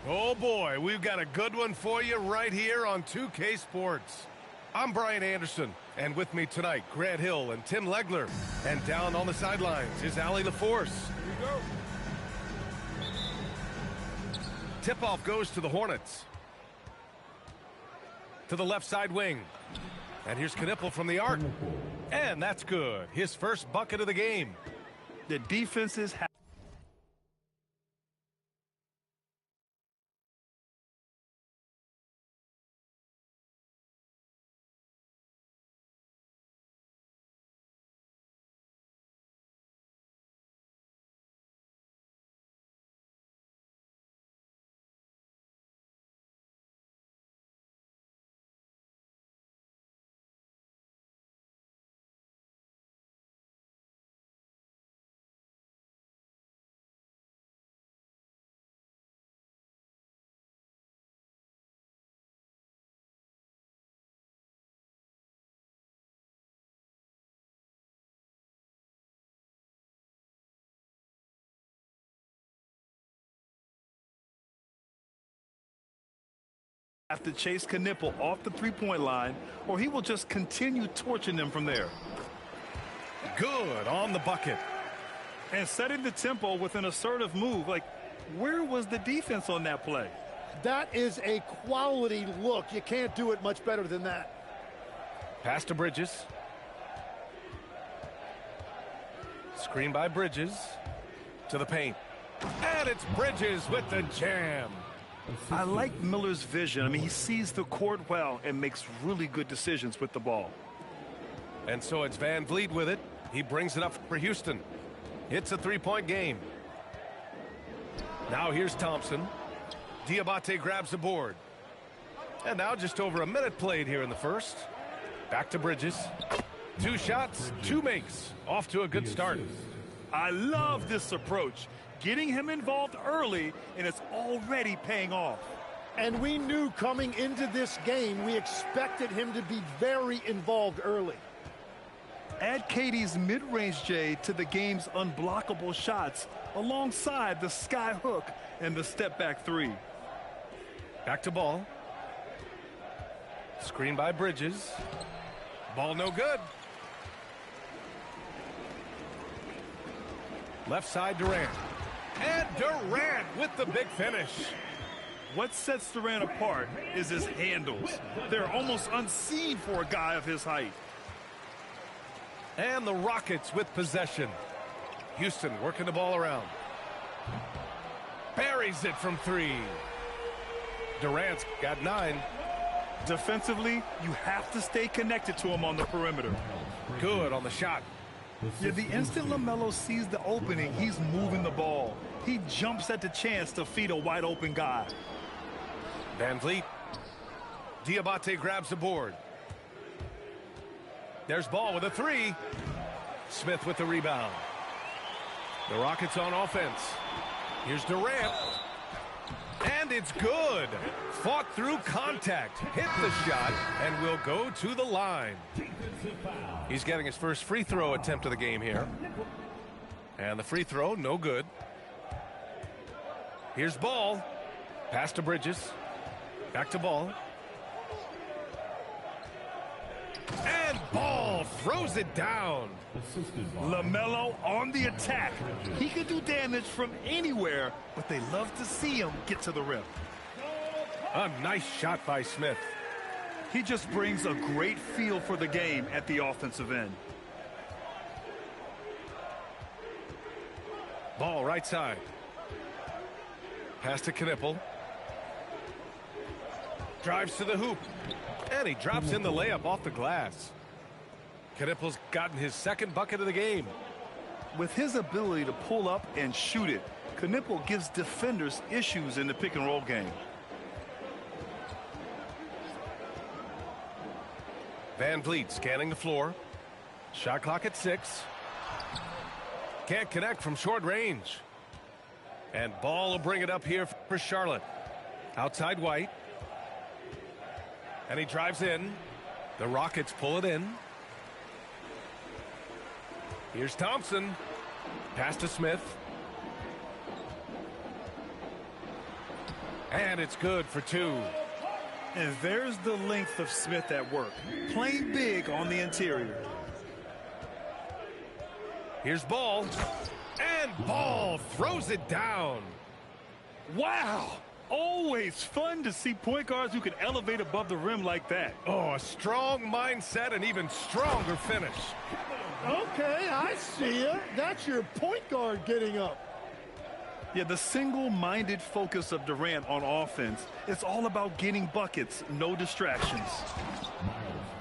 Oh boy, we've got a good one for you right here on 2K Sports. I'm Brian Anderson, and with me tonight, Grant Hill and Tim Legler. And down on the sidelines is Allie LaForce. Here we go. Tip-off goes to the Hornets. To the left side wing. And here's Knipple from the arc. And that's good. His first bucket of the game. The defenses have to chase Knipple off the three-point line, or he will just continue torching them from there. Good on the bucket. And setting the tempo with an assertive move. Like, where was the defense on that play? That is a quality look. You can't do it much better than that. Pass to Bridges. Screen by Bridges. To the paint. And it's Bridges with the jam. I like Miller's vision. I mean, he sees the court well and makes really good decisions with the ball. And so it's Van Vliet with it. He brings it up for Houston. It's a three-point game. Now here's Thompson. Diabate grabs the board. And now just over a minute played here in the first. Back to Bridges. 2 shots, 2 makes. Off to a good start. I love this approach. Getting him involved early, and it's already paying off. And we knew coming into this game, we expected him to be very involved early. Add KD's mid-range J to the game's unblockable shots alongside the sky hook and the step-back three. Back to Ball. Screen by Bridges. Ball no good. Left side Durant. And Durant with the big finish. What sets Durant apart is his handles. They're almost unseen for a guy of his height. And the Rockets with possession. Houston working the ball around. Buries it from 3. Durant's got 9. Defensively, you have to stay connected to him on the perimeter. Good on the shot. Yeah, the instant LaMelo sees the opening, he's moving the ball. He jumps at the chance to feed a wide open guy. Van Vliet. Diabate grabs the board. There's Ball with a 3. Smith with the rebound. The Rockets on offense. Here's Durant. And it's good. Fought through contact. Hit the shot and will go to the line. He's getting his first free throw attempt of the game here. And the free throw, no good. Here's Ball. Pass to Bridges. Back to Ball. And Ball throws it down. LaMelo on the attack. He can do damage from anywhere, but they love to see him get to the rim. A nice shot by Smith. He just brings a great feel for the game at the offensive end. Ball right side. Pass to Knipple. Drives to the hoop. And he drops in the layup off the glass. Knipple's gotten his second bucket of the game. With his ability to pull up and shoot it, Knipple gives defenders issues in the pick-and-roll game. Van Vliet scanning the floor. Shot clock at 6. Can't connect from short range. And Ball will bring it up here for Charlotte. Outside White. And he drives in. The Rockets pull it in. Here's Thompson. Pass to Smith. And it's good for 2. And there's the length of Smith at work, playing big on the interior. Here's Ball. And Ball throws it down. Wow! Always fun to see point guards who can elevate above the rim like that. Oh, a strong mindset and even stronger finish. Okay, I see you. That's your point guard getting up. Yeah, the single-minded focus of Durant on offense, it's all about getting buckets, no distractions.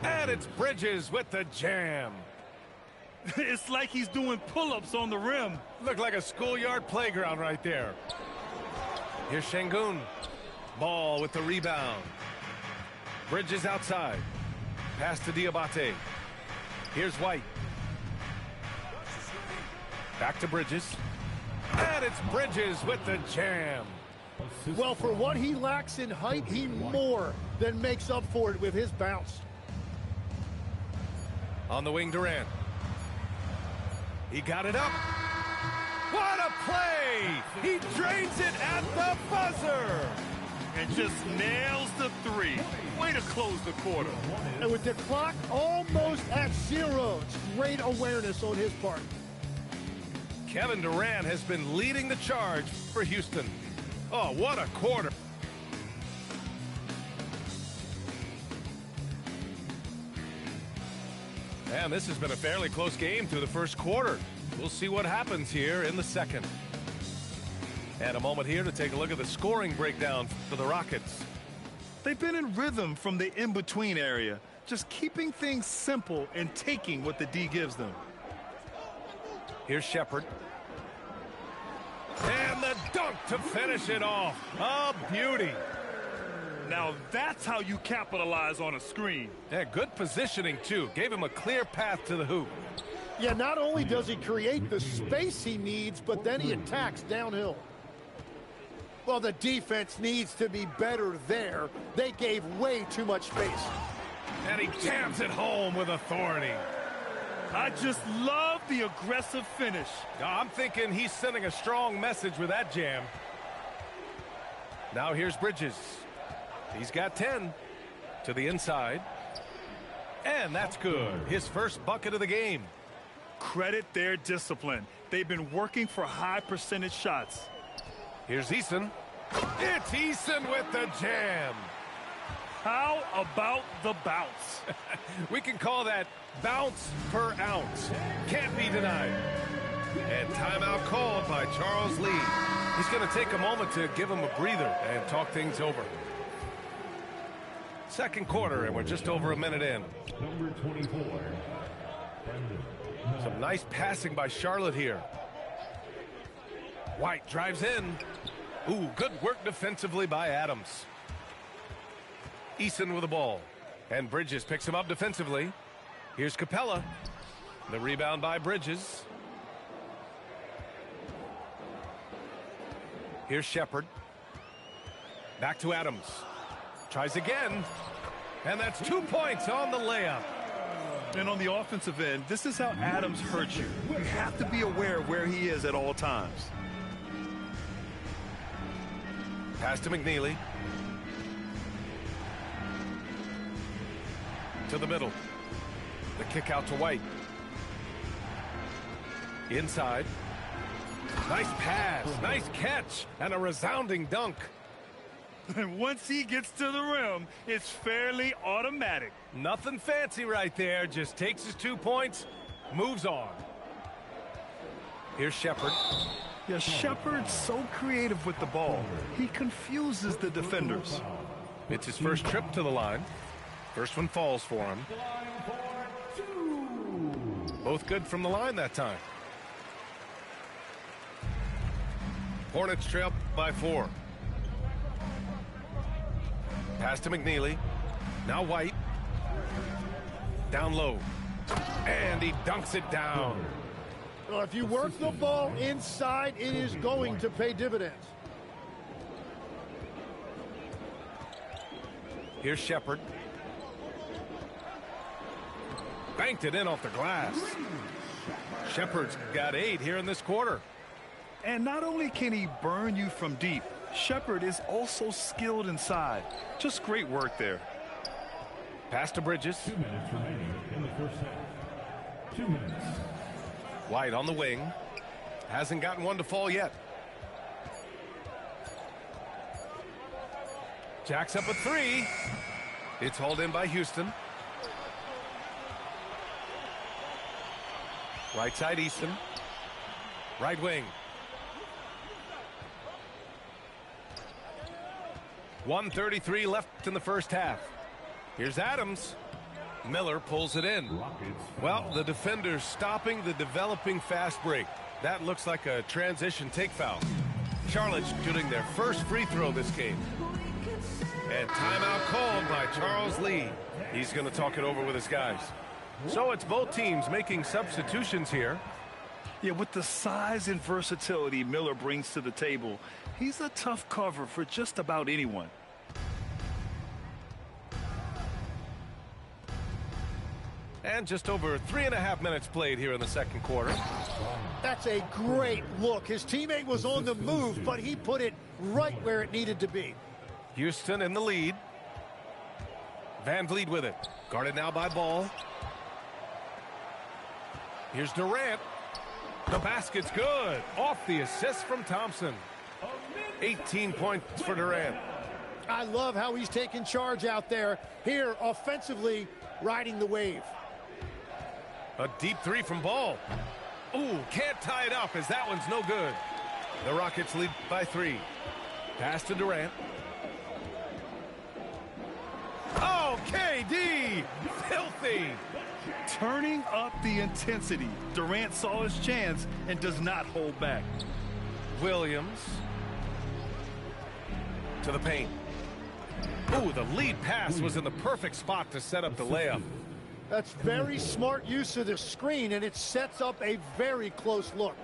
And it's Bridges with the jam. It's like he's doing pull-ups on the rim. Looked like a schoolyard playground right there. Here's Şengün. Ball with the rebound. Bridges outside. Pass to Diabate. Here's White. Back to Bridges. And it's Bridges with the jam. Well, for what he lacks in height, he more than makes up for it with his bounce. On the wing, Durant. He got it up. What a play! He drains it at the buzzer! And just nails the 3. Way to close the quarter. And with the clock almost at 0, it's great awareness on his part. Kevin Durant has been leading the charge for Houston. Oh, what a quarter. And this has been a fairly close game through the first quarter. We'll see what happens here in the second. And a moment here to take a look at the scoring breakdown for the Rockets. They've been in rhythm from the in-between area, just keeping things simple and taking what the D gives them. Here's Shepherd. And the dunk to finish it off. A beauty. Now that's how you capitalize on a screen. Yeah, good positioning, too. Gave him a clear path to the hoop. Yeah, not only does he create the space he needs, but then he attacks downhill. Well, the defense needs to be better there. They gave way too much space. And he jams it home with authority. I just love the aggressive finish. I'm thinking he's sending a strong message with that jam. Now here's Bridges. He's got 10 to the inside. And that's good. His first bucket of the game. Credit their discipline. They've been working for high percentage shots. Here's Eason. It's Eason with the jam. How about the bounce? We can call that bounce per ounce. Can't be denied. And timeout called by Charles Lee. He's going to take a moment to give him a breather and talk things over. Second quarter, and we're just over a minute in. Number 24. Some nice passing by Charlotte here. White drives in. Ooh, good work defensively by Adams. Eason with the ball. And Bridges picks him up defensively. Here's Capella. The rebound by Bridges. Here's Shepherd. Back to Adams. Tries again. And that's 2 points on the layup. And on the offensive end, this is how Adams hurts you. You have to be aware of where he is at all times. Pass to McNeely. To the middle. The kick out to White. Inside. Nice pass. Nice catch. And a resounding dunk. And once he gets to the rim, it's fairly automatic. Nothing fancy right there. Just takes his 2 points. Moves on. Here's Shepherd. Yeah, Shepherd's so creative with the ball. He confuses the defenders. It's his first trip to the line. First one falls for him. Both good from the line that time. Hornets trail by 4. Pass to McNeely. Now White. Down low. And he dunks it down. Well, if you work the ball inside, it is going to pay dividends. Here's Shepherd. Banked it in off the glass. Shepherd's got 8 here in this quarter. And not only can he burn you from deep, Shepherd is also skilled inside. Just great work there. Pass to Bridges. 2 minutes remaining in the first half. 2 minutes. White on the wing. Hasn't gotten one to fall yet. Jacks up a three. It's hauled in by Houston. Right side Easton. Right wing. 1:33 left in the first half. Here's Adams. Miller pulls it in. Well, the defender's stopping the developing fast break. That looks like a transition take foul. Charlotte shooting their first free throw this game. And timeout called by Charles Lee. He's going to talk it over with his guys. So it's both teams making substitutions here. Yeah, with the size and versatility Miller brings to the table, he's a tough cover for just about anyone. And just over 3.5 minutes played here in the second quarter. That's a great look. His teammate was on the move, but he put it right where it needed to be. Houston in the lead. Van Vliet with it. Guarded now by Ball. Here's Durant. The basket's good. Off the assist from Thompson. 18 points for Durant. I love how he's taking charge out there. Here, offensively, riding the wave. A deep three from Ball. Ooh, can't tie it up as that one's no good. The Rockets lead by 3. Pass to Durant. Oh, KD! Filthy! Turning up the intensity. Durant saw his chance and does not hold back. Williams to the paint. Ooh, the lead pass was in the perfect spot to set up the layup. That's very smart use of the screen, and it sets up a very close look.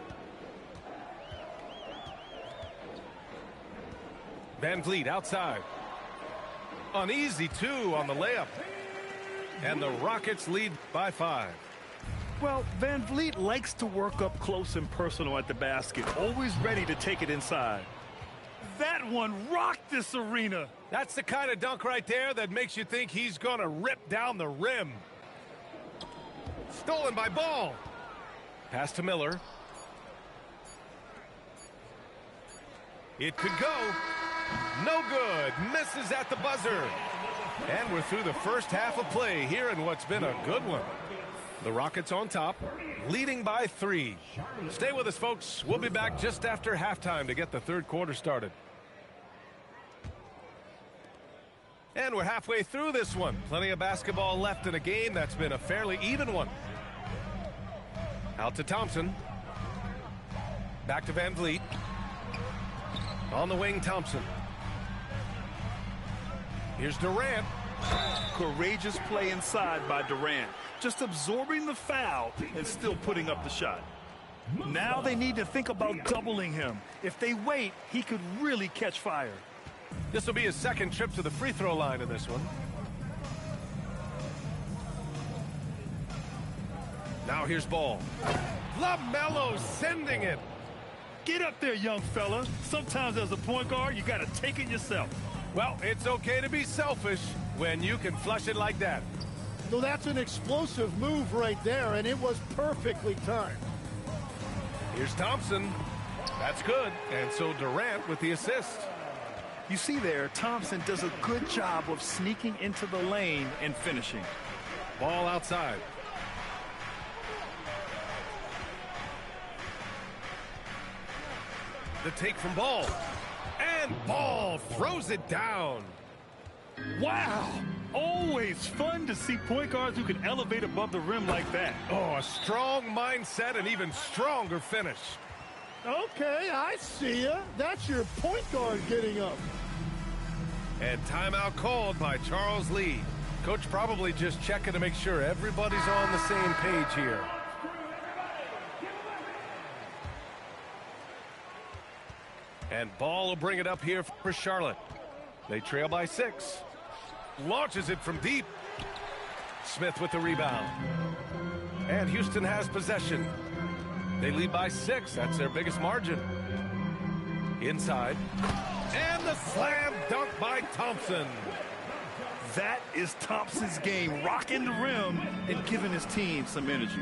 Van Vliet outside. Uneasy, too, on the layup. And the Rockets lead by 5. Well, Van Vliet likes to work up close and personal at the basket, always ready to take it inside. That one rocked this arena. That's the kind of dunk right there that makes you think he's going to rip down the rim. Stolen by Ball. Pass to Miller. It could go. No good. Misses at the buzzer. And we're through the first half of play here in what's been a good one. The Rockets on top, leading by 3. Stay with us, folks. We'll be back just after halftime to get the third quarter started. And we're halfway through this one. Plenty of basketball left in a game that's been a fairly even one. Out to Thompson. Back to Van Vliet. On the wing, Thompson. Here's Durant. Courageous play inside by Durant. Just absorbing the foul and still putting up the shot. Now they need to think about doubling him. If they wait, he could really catch fire. This will be his second trip to the free throw line in this one. Now here's Ball. LaMelo sending it. Get up there, young fella. Sometimes as a point guard, you got to take it yourself. Well, it's okay to be selfish when you can flush it like that. So that's an explosive move right there, and it was perfectly timed. Here's Thompson. That's good. And so Durant with the assist. You see there, Thompson does a good job of sneaking into the lane and finishing. Ball outside. The take from Ball. And Ball throws it down. Wow! Always fun to see point guards who can elevate above the rim like that. Oh, a strong mindset and even stronger finish. Okay, I see ya. That's your point guard getting up. And timeout called by Charles Lee. Coach probably just checking to make sure everybody's on the same page here. And Ball will bring it up here for Charlotte. They trail by 6. Launches it from deep. Smith with the rebound. And Houston has possession. They lead by 6. That's their biggest margin. Inside. And the slam dunk by Thompson. That is Thompson's game, rocking the rim and giving his team some energy.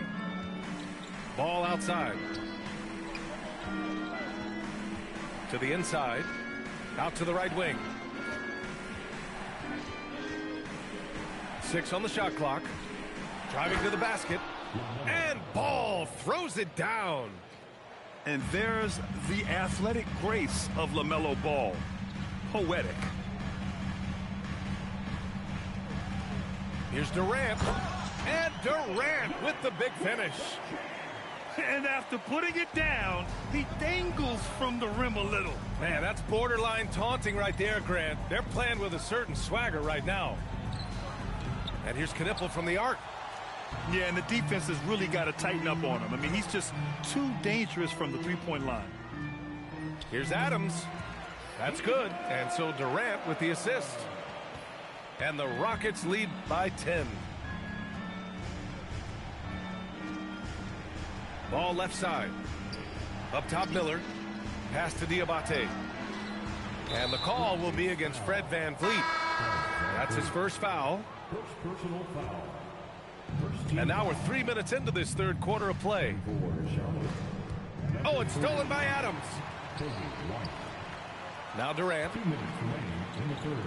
Ball outside. To the inside. Out to the right wing. 6 on the shot clock. Driving to the basket. And Ball throws it down. And there's the athletic grace of LaMelo Ball. Poetic. Here's Durant. And Durant with the big finish. And after putting it down, he dangles from the rim a little. Man, that's borderline taunting right there, Grant. They're playing with a certain swagger right now. And here's Knipple from the arc. Yeah, and the defense has really got to tighten up on him. I mean, he's just too dangerous from the three-point line. Here's Adams. That's good. And so Durant with the assist. And the Rockets lead by 10. Ball left side. Up top, Miller. Pass to Diabate. And the call will be against Fred VanVleet. That's his first foul. First personal foul. And now we're 3 minutes into this third quarter of play. Oh, it's stolen by Adams. Now Durant. 2 minutes remaining in the third.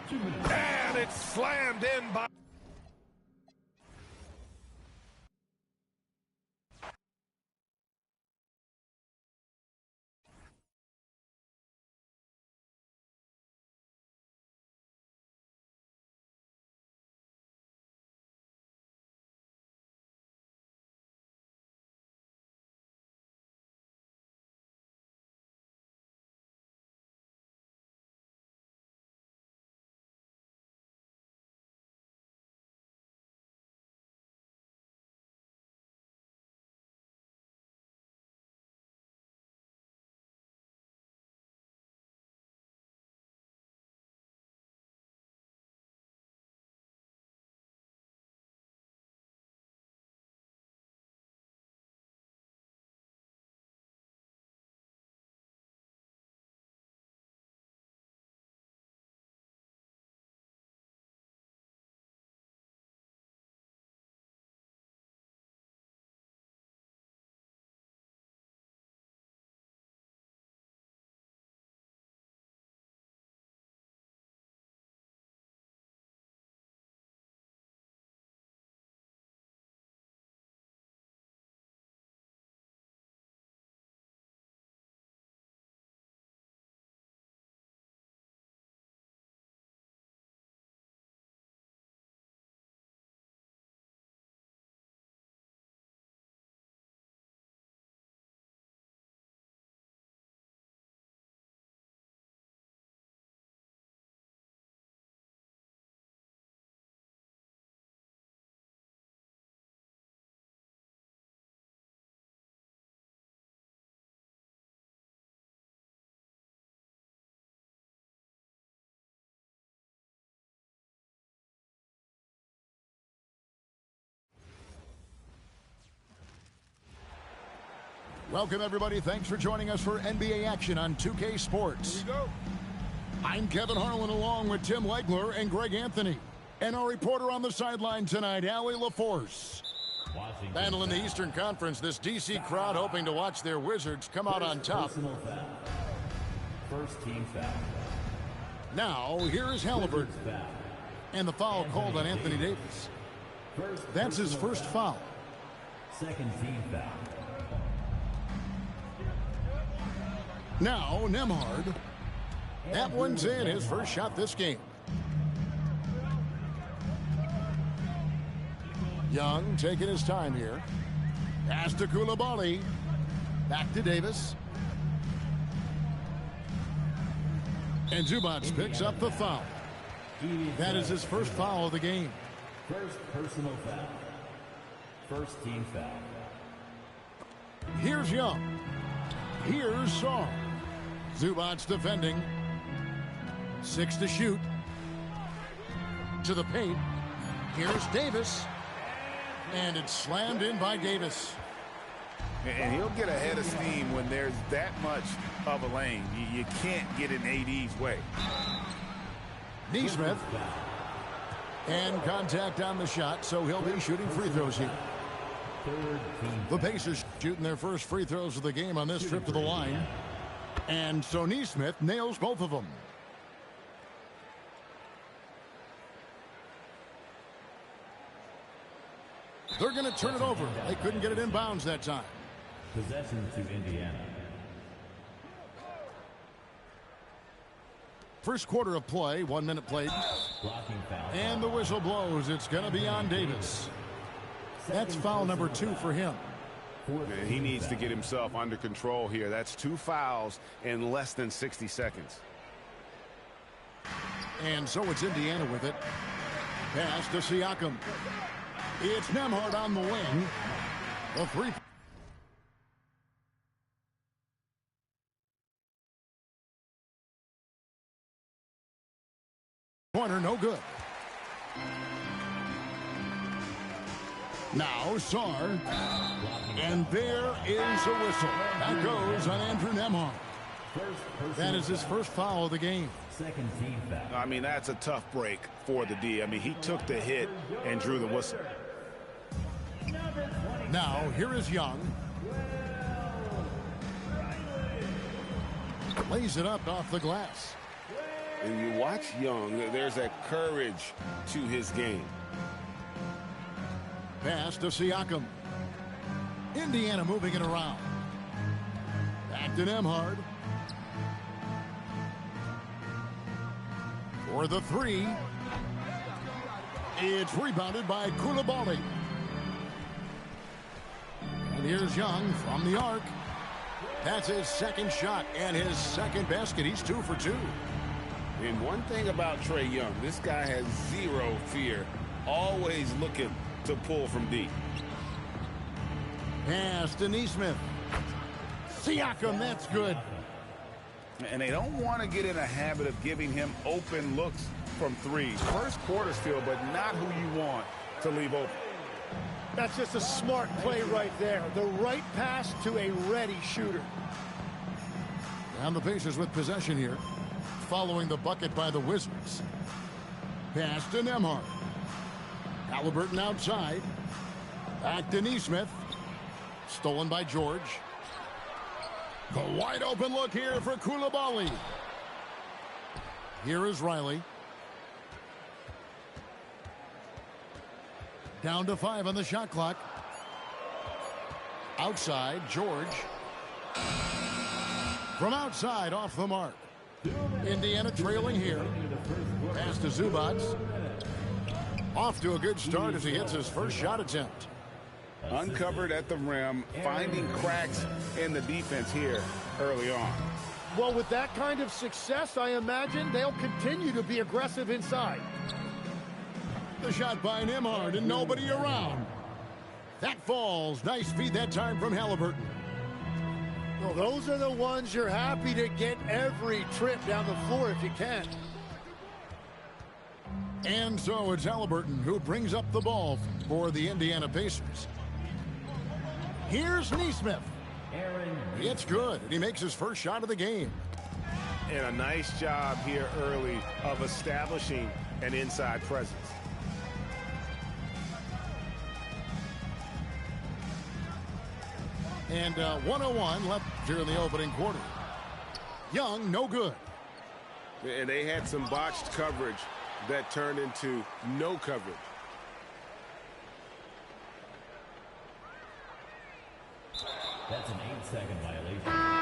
2 minutes. And it's slammed in by... Welcome, everybody. Thanks for joining us for NBA action on 2K Sports. Here we go. I'm Kevin Harlan along with Tim Legler and Greg Anthony. And our reporter on the sideline tonight, Allie LaForce. Handling the Eastern Conference, this DC crowd hoping to watch their Wizards come out on top. First team foul. Now, here is Halliburton. And the foul called on Anthony Davis. That's his first foul. Second team foul. Now, Nembhard. That one's in, his first shot this game. Young taking his time here. Pass to Coulibaly. Back to Davis. And Zubac picks up the foul. That is his first foul of the game. First personal foul. First team foul. Here's Young. Here's Song. Zubac defending. 6 to shoot. To the paint. Here's Davis. And it's slammed in by Davis. And he'll get ahead of steam when there's that much of a lane. You can't get in AD's way. Neesmith. And contact on the shot, so he'll be shooting free throws here. The Pacers shooting their first free throws of the game on this trip to the line. And so Neesmith nails both of them. They're going to turn it over. They couldn't get it in bounds that time. Possession to Indiana. First quarter of play, 1 minute played. Blocking foul. And the whistle blows. It's going to be on Davis. That's foul number 2 for him. Man, he needs to get himself under control here. That's 2 fouls in less than 60 seconds. And so it's Indiana with it. Pass to Siakam. It's Nembhard on the wing. The three. Corner, no good. Now Sarr. And there is a whistle. That goes on Andrew Nembhard. That is his first foul of the game. Second team foul. I mean, that's a tough break for the D. I mean, he took the hit and drew the whistle. Now, here is Young. Lays it up off the glass. And you watch Young, there's a courage to his game. Pass to Siakam. Indiana moving it around. Back to Nembhard. For the 3. It's rebounded by Coulibaly. And here's Young from the arc. That's his second shot and his second basket. He's 2 for 2. And one thing about Trae Young, this guy has zero fear. Always looking to pull from deep. Pass to Neesmith. Siakam, that's good. And they don't want to get in a habit of giving him open looks from 3. First quarter still, but not who you want to leave open. That's just a smart play right there. The right pass to a ready shooter. And the Pacers with possession here. Following the bucket by the Wizards. Pass to Nembhard. Halliburton outside. Back to Neesmith. Stolen by George. The wide open look here for Coulibaly. Here is Riley. Down to 5 on the shot clock. Outside, George. From outside, off the mark. Indiana trailing here. Pass to Zubac. Off to a good start as he hits his first shot attempt. Uncovered at the rim, finding cracks in the defense here early on. Well, with that kind of success, I imagine they'll continue to be aggressive inside. The shot by Nembhard and nobody around. That falls. Nice feed that time from Halliburton. Well, those are the ones you're happy to get every trip down the floor if you can. And so it's Halliburton who brings up the ball for the Indiana Pacers. Here's Neesmith. It's good, and he makes his first shot of the game. And a nice job here early of establishing an inside presence. And 1:01 left here in the opening quarter. Young, no good. And they had some botched coverage that turned into no coverage. That's an 8-second violation.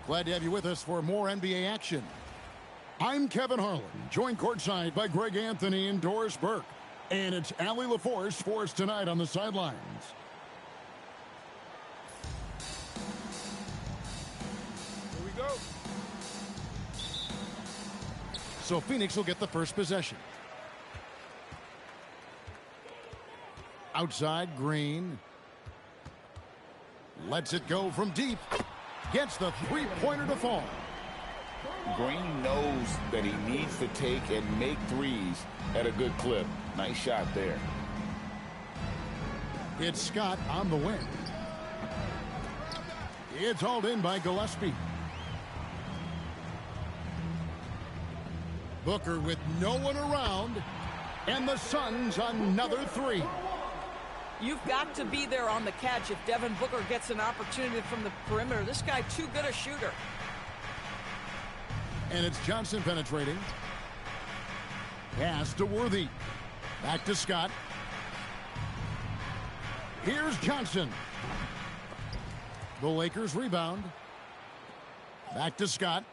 Glad to have you with us for more NBA action. I'm Kevin Harlan, joined courtside by Greg Anthony and Doris Burke. And it's Allie LaForce for us tonight on the sidelines. Here we go. So Phoenix will get the first possession. Outside, Green. Lets it go from deep. Gets the three-pointer to fall. Green knows that he needs to take and make threes at a good clip. Nice shot there. It's Scott on the wing. It's hauled in by Gillespie. Booker with no one around. And the Suns another three. You've got to be there on the catch if Devin Booker gets an opportunity from the perimeter. This guy too good a shooter. And it's Johnson penetrating. Pass to Worthy. Back to Scott. Here's Johnson. The Lakers rebound. Back to Scott.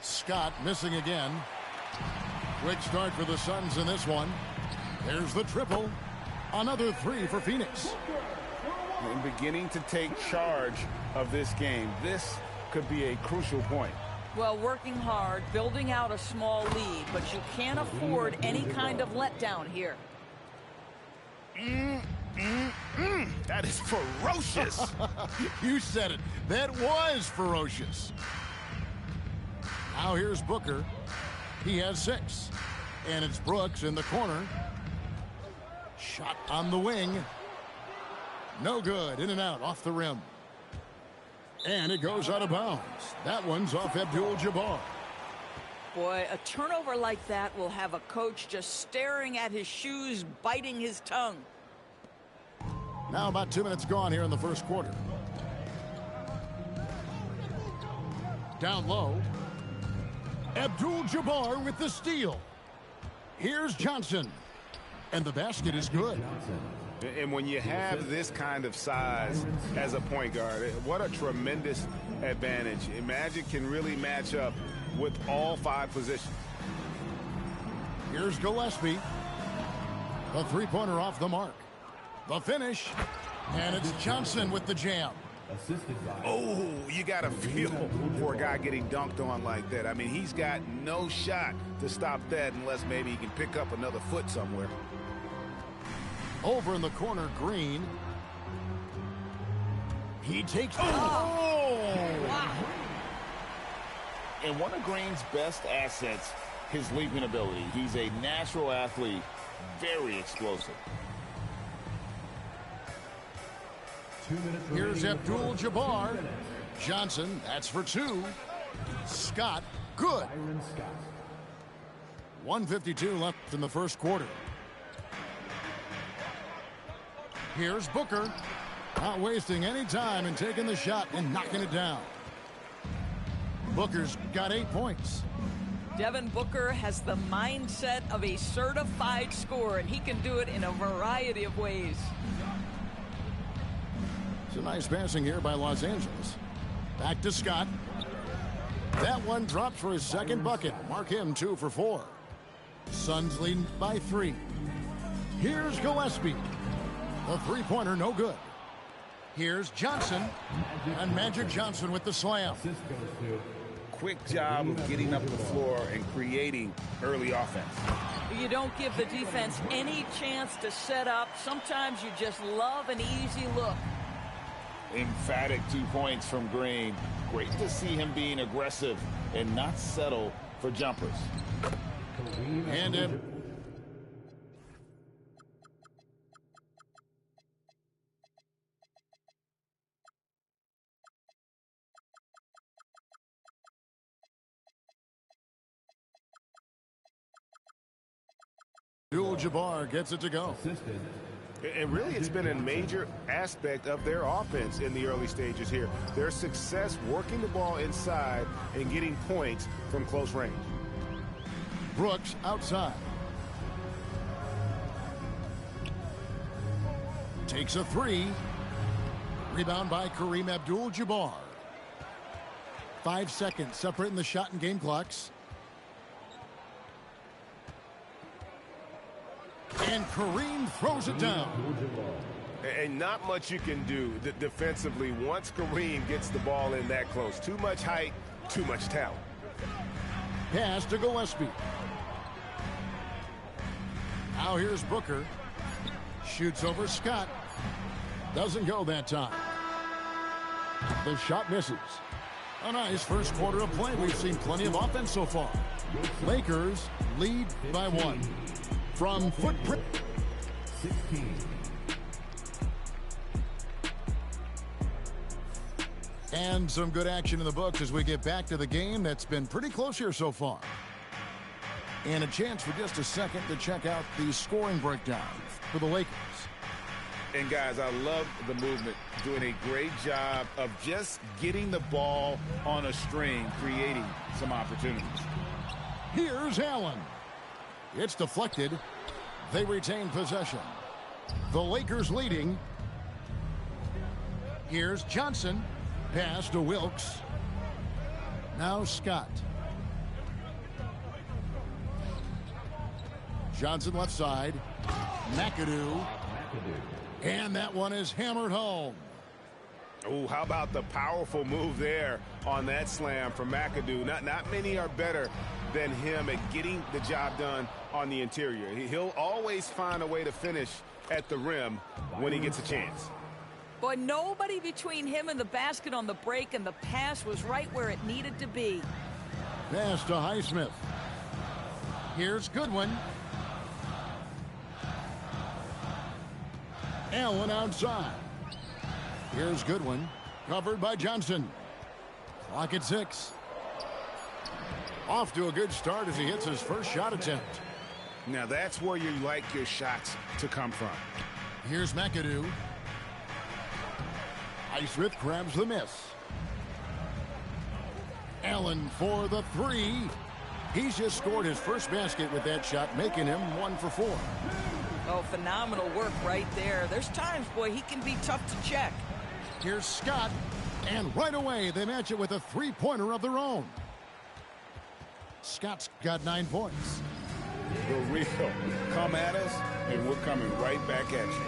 Scott missing again. Quick start for the Suns in this one. There's the triple. Another three for Phoenix. And beginning to take charge of this game. This could be a crucial point. Well, working hard, building out a small lead, but you can't afford any kind of letdown here. That is ferocious. You said it. That was ferocious. Now here's Booker. He has 6. And it's Brooks in the corner. Shot on the wing. No good. In and out off the rim. And it goes out of bounds. That one's off Abdul-Jabbar. Boy, a turnover like that will have a coach just staring at his shoes, biting his tongue. Now about 2 minutes gone here in the first quarter. Down low. Abdul-Jabbar with the steal. Here's Johnson. And the basket is good. And when you have this kind of size as a point guard, what a tremendous advantage. Magic can really match up with all 5 positions. Here's Gillespie. The three-pointer off the mark. The finish. And it's Johnson with the jam. Oh, you got to feel for a guy getting dunked on like that. I mean, he's got no shot to stop that unless maybe he can pick up another foot somewhere. Over in the corner, Green. He takes... Oh! Wow. And one of Green's best assets, his leaping ability. He's a natural athlete, very explosive. Here's Abdul-Jabbar. Johnson, that's for 2. Scott, good. 1:52 left in the first quarter. Here's Booker. Not wasting any time and taking the shot and knocking it down. Booker's got 8 points. Devin Booker has the mindset of a certified scorer, and he can do it in a variety of ways. It's a nice passing here by Los Angeles. Back to Scott. That one drops for his second bucket. Mark him 2 for 4. Suns leading by 3. Here's Gillespie. The three-pointer, no good. Here's Johnson. And Magic Johnson with the slam. Quick job of getting up the floor and creating early offense. You don't give the defense any chance to set up. Sometimes you just love an easy look. Emphatic 2 points from Green. Great to see him being aggressive and not settle for jumpers. And him. Abdul-Jabbar gets it to go. And really, it's been a major aspect of their offense in the early stages here. Their success working the ball inside and getting points from close range. Brooks outside. Takes a 3. Rebound by Kareem Abdul-Jabbar. 5 seconds separating the shot and game clocks. And Kareem throws it down. And not much you can do defensively once Kareem gets the ball in that close. Too much height, too much talent. Pass to Gillespie. Now here's Booker. Shoots over Scott. Doesn't go that time. The shot misses. A nice first quarter of play. We've seen plenty of offense so far. Lakers lead by 1. From footprint. 16. And some good action in the books as we get back to the game that's been pretty close here so far. And a chance for just a second to check out the scoring breakdown for the Lakers. And guys, I love the movement. Doing a great job of just getting the ball on a string, creating some opportunities. Here's Allen. It's deflected. They retain possession. The Lakers leading. Here's Johnson. Pass to Wilkes. Now Scott. Johnson left side. McAdoo. And that one is hammered home. Oh, how about the powerful move there on that slam from McAdoo. Not many are better than him at getting the job done on the interior. He'll always find a way to finish at the rim when he gets a chance. Boy, nobody between him and the basket on the break, and the pass was right where it needed to be. Pass to Highsmith. Here's Goodwin. Allen outside. Here's Goodwin. Covered by Johnson. Clock at 6. Off to a good start as he hits his first shot attempt. Now that's where you like your shots to come from. Here's McAdoo. Highsmith grabs the miss. Allen for the 3. He's just scored his first basket with that shot, making him 1 for 4. Oh, phenomenal work right there. There's times, boy, he can be tough to check. Here's Scott, and right away they match it with a 3-pointer of their own. Scott's got 9 points. We're real. Come at us, and we're coming right back at you.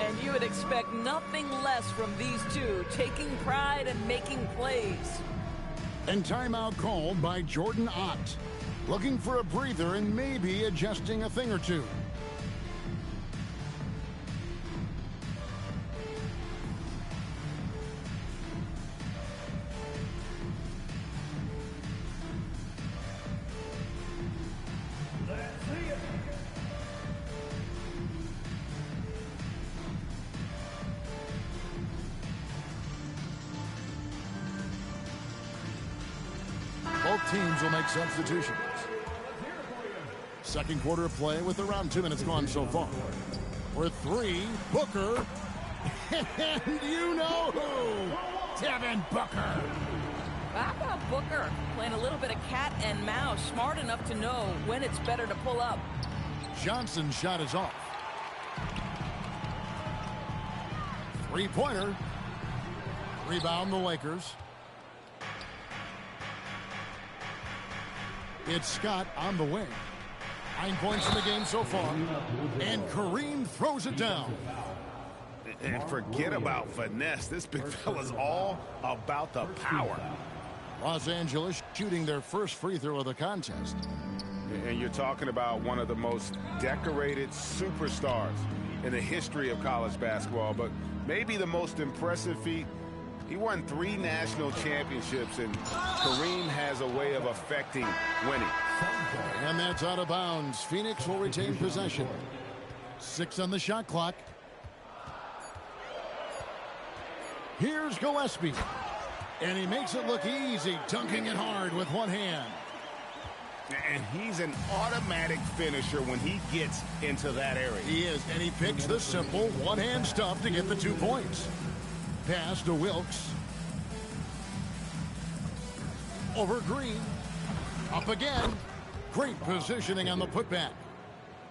And you would expect nothing less from these two, taking pride and making plays. And timeout called by Jordan Ott. Looking for a breather and maybe adjusting a thing or two. Both teams will make substitutions. Second quarter of play with around 2 minutes gone so far. For 3, Booker. And you know who? Devin Booker. How about Booker playing a little bit of cat and mouse, smart enough to know when it's better to pull up. Johnson's shot is off. 3-pointer. Rebound the Lakers. It's Scott on the wing. 9 points in the game so far. And Kareem throws it down. And forget about finesse. This big fella's all about the power. Los Angeles shooting their first free throw of the contest. And you're talking about one of the most decorated superstars in the history of college basketball. But maybe the most impressive feat, he won 3 national championships, and Kareem has a way of affecting winning. And that's out of bounds. Phoenix will retain possession. 6 on the shot clock. Here's Gillespie. And he makes it look easy, dunking it hard with one hand. And he's an automatic finisher when he gets into that area. He is, and he picks the simple one-hand stuff to get the 2 points. Pass to Wilkes. Over Green. Up again. Great positioning on the putback.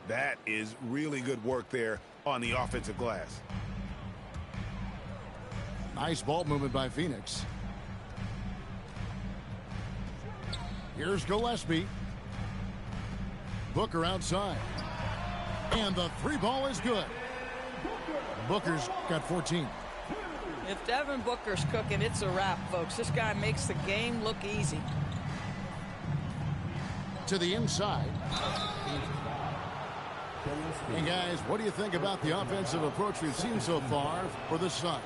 That is really good work there on the offensive glass. Nice ball movement by Phoenix. Here's Gillespie. Booker outside. And the three ball is good. Booker's got 14. If Devin Booker's cooking, it's a wrap, folks. This guy makes the game look easy. To the inside. And guys, what do you think about the offensive approach we've seen so far for the Suns?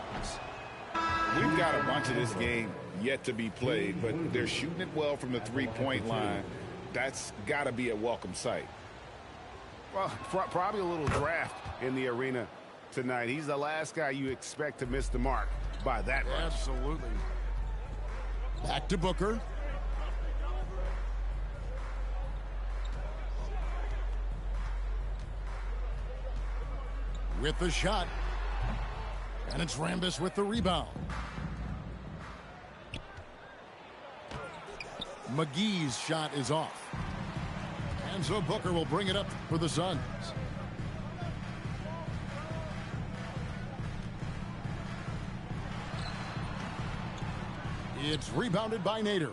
We've got a bunch of this game yet to be played, but they're shooting it well from the three-point line. That's got to be a welcome sight. Well, probably a little draft in the arena tonight. He's the last guy you expect to miss the mark by that much. Absolutely. Back to Booker. With the shot. And it's Rambis with the rebound. McGee's shot is off. And so Booker will bring it up for the Suns. It's rebounded by Nader.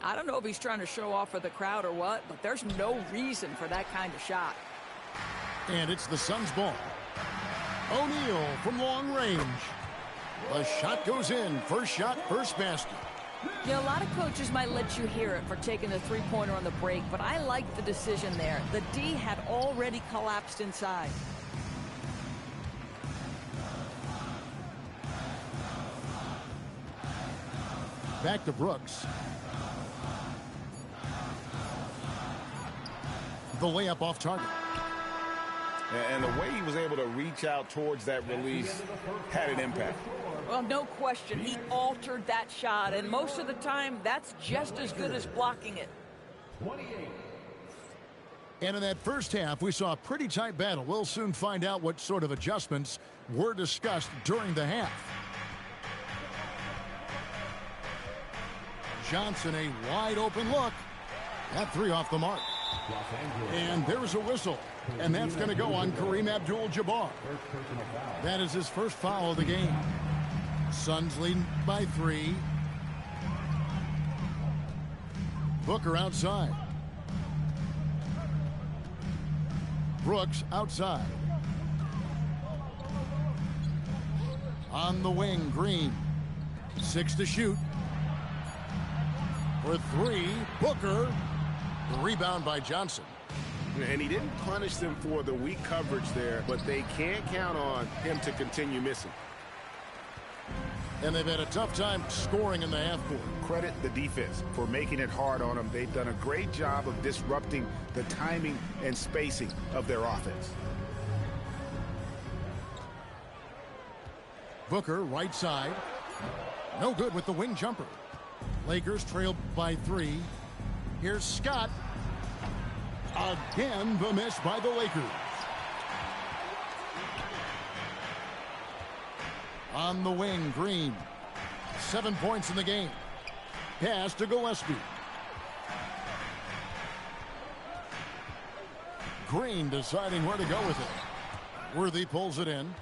I don't know if he's trying to show off for the crowd or what, but there's no reason for that kind of shot. And it's the Suns' ball. O'Neal from long range. The shot goes in. First shot, first basket. You know, a lot of coaches might let you hear it for taking the three-pointer on the break, but I like the decision there. The D had already collapsed inside. Back to Brooks. The layup off target. And the way he was able to reach out towards that release had an impact. Well, no question. He altered that shot, and most of the time, that's just as good as blocking it. 28. And in that first half, we saw a pretty tight battle. We'll soon find out what sort of adjustments were discussed during the half. Johnson, a wide open look. That three off the mark. And there's a whistle. And that's going to go on Kareem Abdul-Jabbar. That is his first foul of the game. Suns leading by 3. Booker outside. Brooks outside. On the wing, Green. 6 to shoot. For 3, Booker. The rebound by Johnson. And he didn't punish them for the weak coverage there, but they can't count on him to continue missing. And they've had a tough time scoring in the half court. Credit the defense for making it hard on them. They've done a great job of disrupting the timing and spacing of their offense. Booker, right side. No good with the wing jumper. Lakers trail by 3. Here's Scott. Again, the miss by the Lakers. On the wing, Green. 7 points in the game. Pass to Gillespie. Green deciding where to go with it. Worthy pulls it in.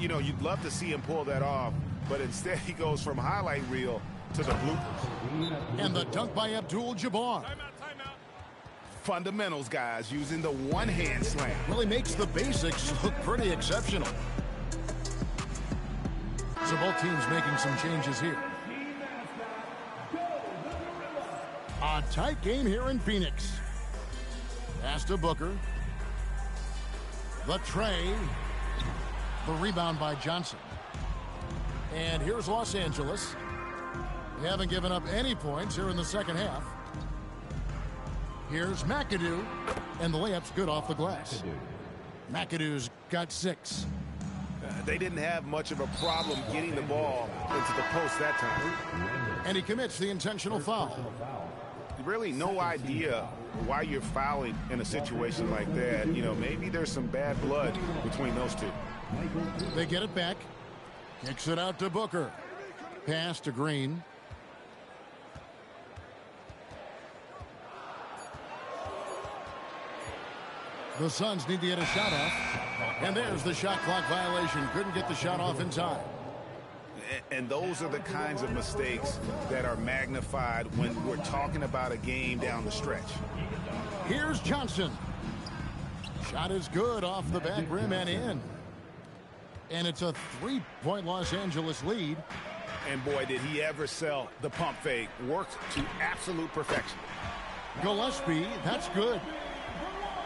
You know, you'd love to see him pull that off, but instead he goes from highlight reel to the bloopers. And the dunk by Abdul-Jabbar. Fundamentals, guys, using the one-hand slam. Well, he makes the basics look pretty exceptional. So both teams making some changes here. A tight game here in Phoenix. Pass to Booker. The tray. The rebound by Johnson. And here's Los Angeles. They haven't given up any points here in the second half. Here's McAdoo. And the layup's good off the glass. McAdoo's got 6. They didn't have much of a problem getting the ball into the post that time. And he commits the intentional foul. Really no idea why you're fouling in a situation like that. You know, maybe there's some bad blood between those two. They get it back. Kicks it out to Booker. Pass to Green. The Suns need to get a shot off. And there's the shot clock violation. Couldn't get the shot off in time. And those are the kinds of mistakes that are magnified when we're talking about a game down the stretch. Here's Johnson. Shot is good off the back rim and in. And it's a 3-point Los Angeles lead. And boy, did he ever sell the pump fake. Worked to absolute perfection. Gillespie, that's good.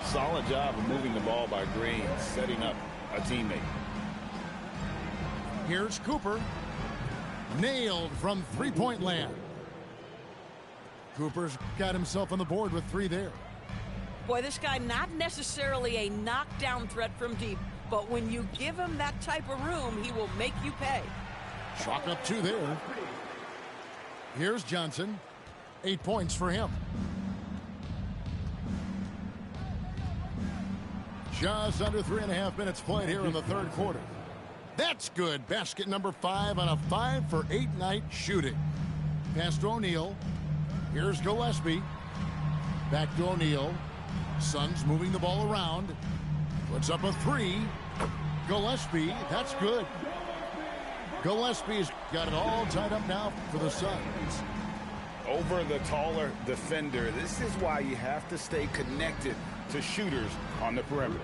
Solid job of moving the ball by Green, setting up a teammate. Here's Cooper. Nailed from 3-point land. Cooper's got himself on the board with 3 there. Boy, this guy not necessarily a knockdown threat from deep, but when you give him that type of room, he will make you pay. Chalk up 2 there. Here's Johnson. 8 points for him. Just under 3.5 minutes played here in the third quarter. That's good. Basket number 5 on a 5-for-8 night shooting. Pass to O'Neal. Here's Gillespie. Back to O'Neal. Suns moving the ball around. Puts up a 3. Gillespie, that's good. Gillespie's got it all tied up now for the Suns. Over the taller defender. This is why you have to stay connected to shooters on the perimeter.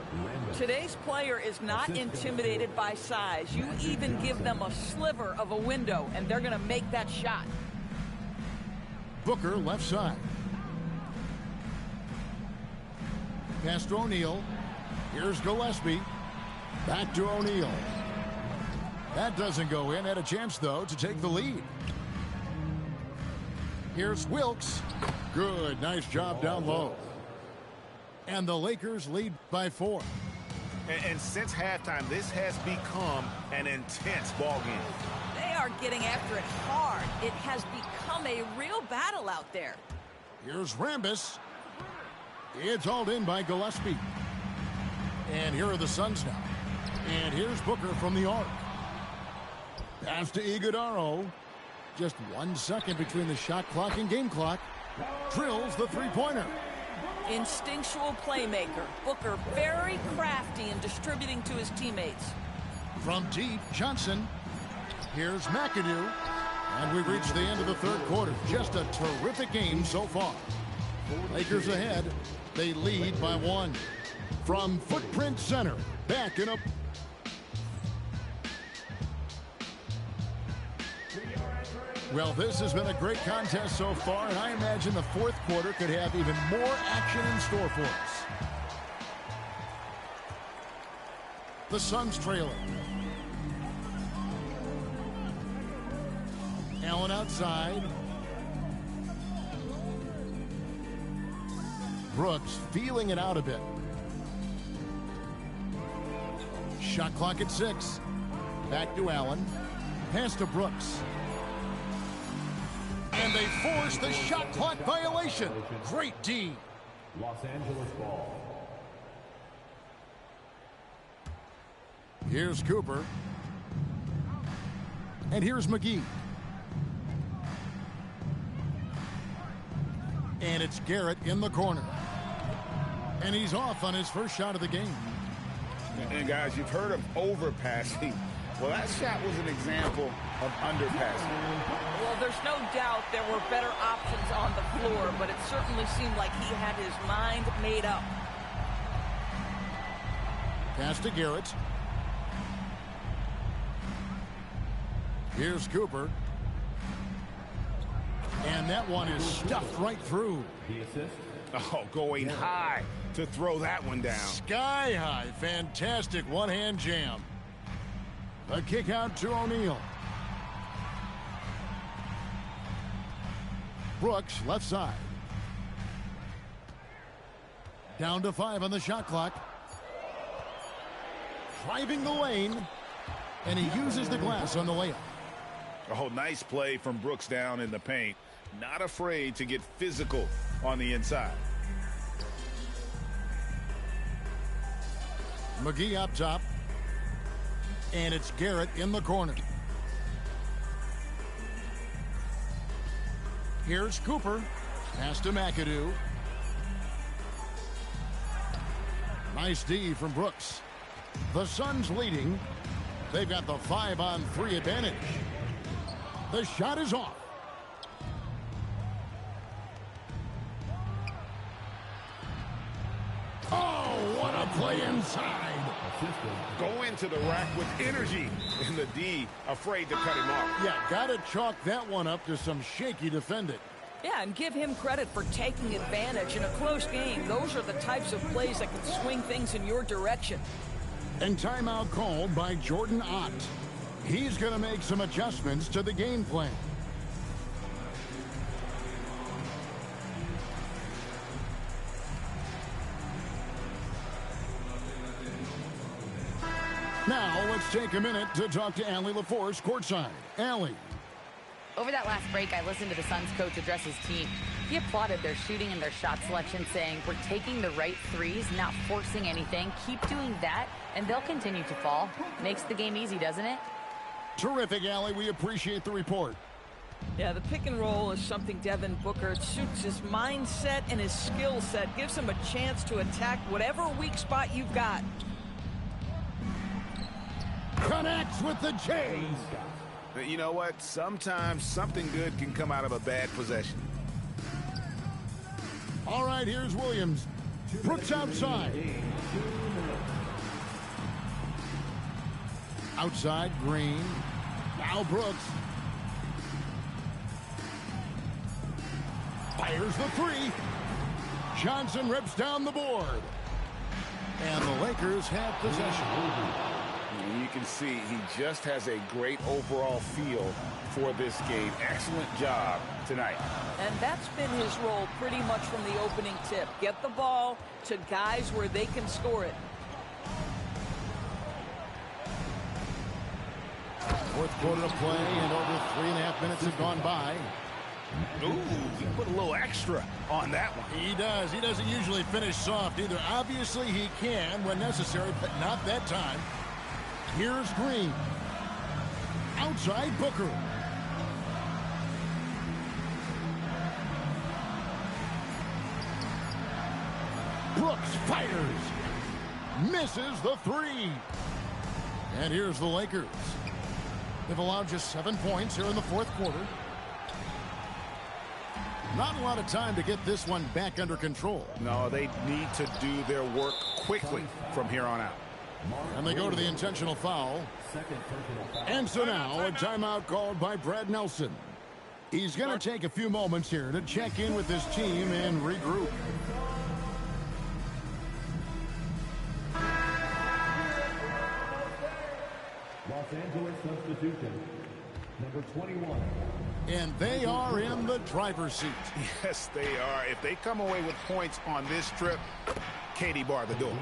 Today's player is not intimidated by size. You even give them a sliver of a window, and they're going to make that shot. Booker left side. Pass to O'Neal. Here's Gillespie. Back to O'Neal. That doesn't go in. Had a chance, though, to take the lead. Here's Wilkes. Good. Nice job down low. And the Lakers lead by 4. And since halftime, this has become an intense ball game. They are getting after it hard. It has become a real battle out there. Here's Rambis. It's hauled in by Gillespie. And here are the Suns now. And here's Booker from the arc. Pass to Iguodala. Just 1 second between the shot clock and game clock. Drills the 3-pointer. Instinctual playmaker. Booker very crafty in distributing to his teammates. From deep, Johnson. Here's McAdoo. And we've reached the end of the third quarter. Just a terrific game so far. Lakers ahead. They lead by 1. From Footprint Center, back in a... Well, this has been a great contest so far, and I imagine the fourth quarter could have even more action in store for us. The Suns trailing. Allen outside. Brooks feeling it out a bit. Shot clock at 6. Back to Allen. Pass to Brooks. And they force the shot clock violation. Great D. Los Angeles ball. Here's Cooper. And here's McGee. And it's Garrett in the corner. And he's off on his first shot of the game. And guys, you've heard of overpassing. Well, that shot was an example of underpassing. Well, there's no doubt there were better options on the floor, but it certainly seemed like he had his mind made up. Pass to Garrett. Here's Cooper. And that one is stuffed right through. The assist. Oh, going high to throw that one down. Sky high. Fantastic one-hand jam. A kick out to O'Neal. Brooks, left side. Down to 5 on the shot clock. Driving the lane. And he uses the glass on the layup. Oh, nice play from Brooks down in the paint. Not afraid to get physical on the inside. McGee up top. And it's Garrett in the corner. Here's Cooper. Pass to McAdoo. Nice D from Brooks. The Suns leading. They've got the 5-on-3 advantage. The shot is off. Oh, what a play inside. Go into the rack with energy, and the D afraid to cut him off. Yeah, got to chalk that one up to some shaky defending. Yeah, and give him credit for taking advantage in a close game. Those are the types of plays that can swing things in your direction. And timeout called by Jordan Ott. He's going to make some adjustments to the game plan. Now, let's take a minute to talk to Allie LaForce courtside. Allie. Over that last break, I listened to the Suns coach address his team. He applauded their shooting and their shot selection, saying, we're taking the right threes, not forcing anything. Keep doing that, and they'll continue to fall. Makes the game easy, doesn't it? Terrific, Allie. We appreciate the report. Yeah, the pick and roll is something Devin Booker suits his mindset and his skill set. Gives him a chance to attack whatever weak spot you've got. Connects with the J. You know what? Sometimes something good can come out of a bad possession. All right, here's Williams. Brooks outside. Outside, Green. Now Brooks. Fires the three. Johnson rips down the board. And the Lakers have possession. And you can see he just has a great overall feel for this game. Excellent job tonight. And that's been his role pretty much from the opening tip. Get the ball to guys where they can score it. Fourth quarter of play, and over 3.5 minutes have gone by. Ooh, he put a little extra on that one. He does. He doesn't usually finish soft either. Obviously, he can when necessary, but not that time. Here's Green. Outside, Booker. Brooks fires. Misses the three. And here's the Lakers. They've allowed just 7 points here in the fourth quarter. Not a lot of time to get this one back under control. No, they need to do their work quickly from here on out. And they go to the intentional foul. And so now a timeout called by Brad Nelson. He's going to take a few moments here to check in with his team and regroup. Los Angeles substitution, number 21. And they are in the driver's seat. Yes, they are. If they come away with points on this trip, Katie bar the door.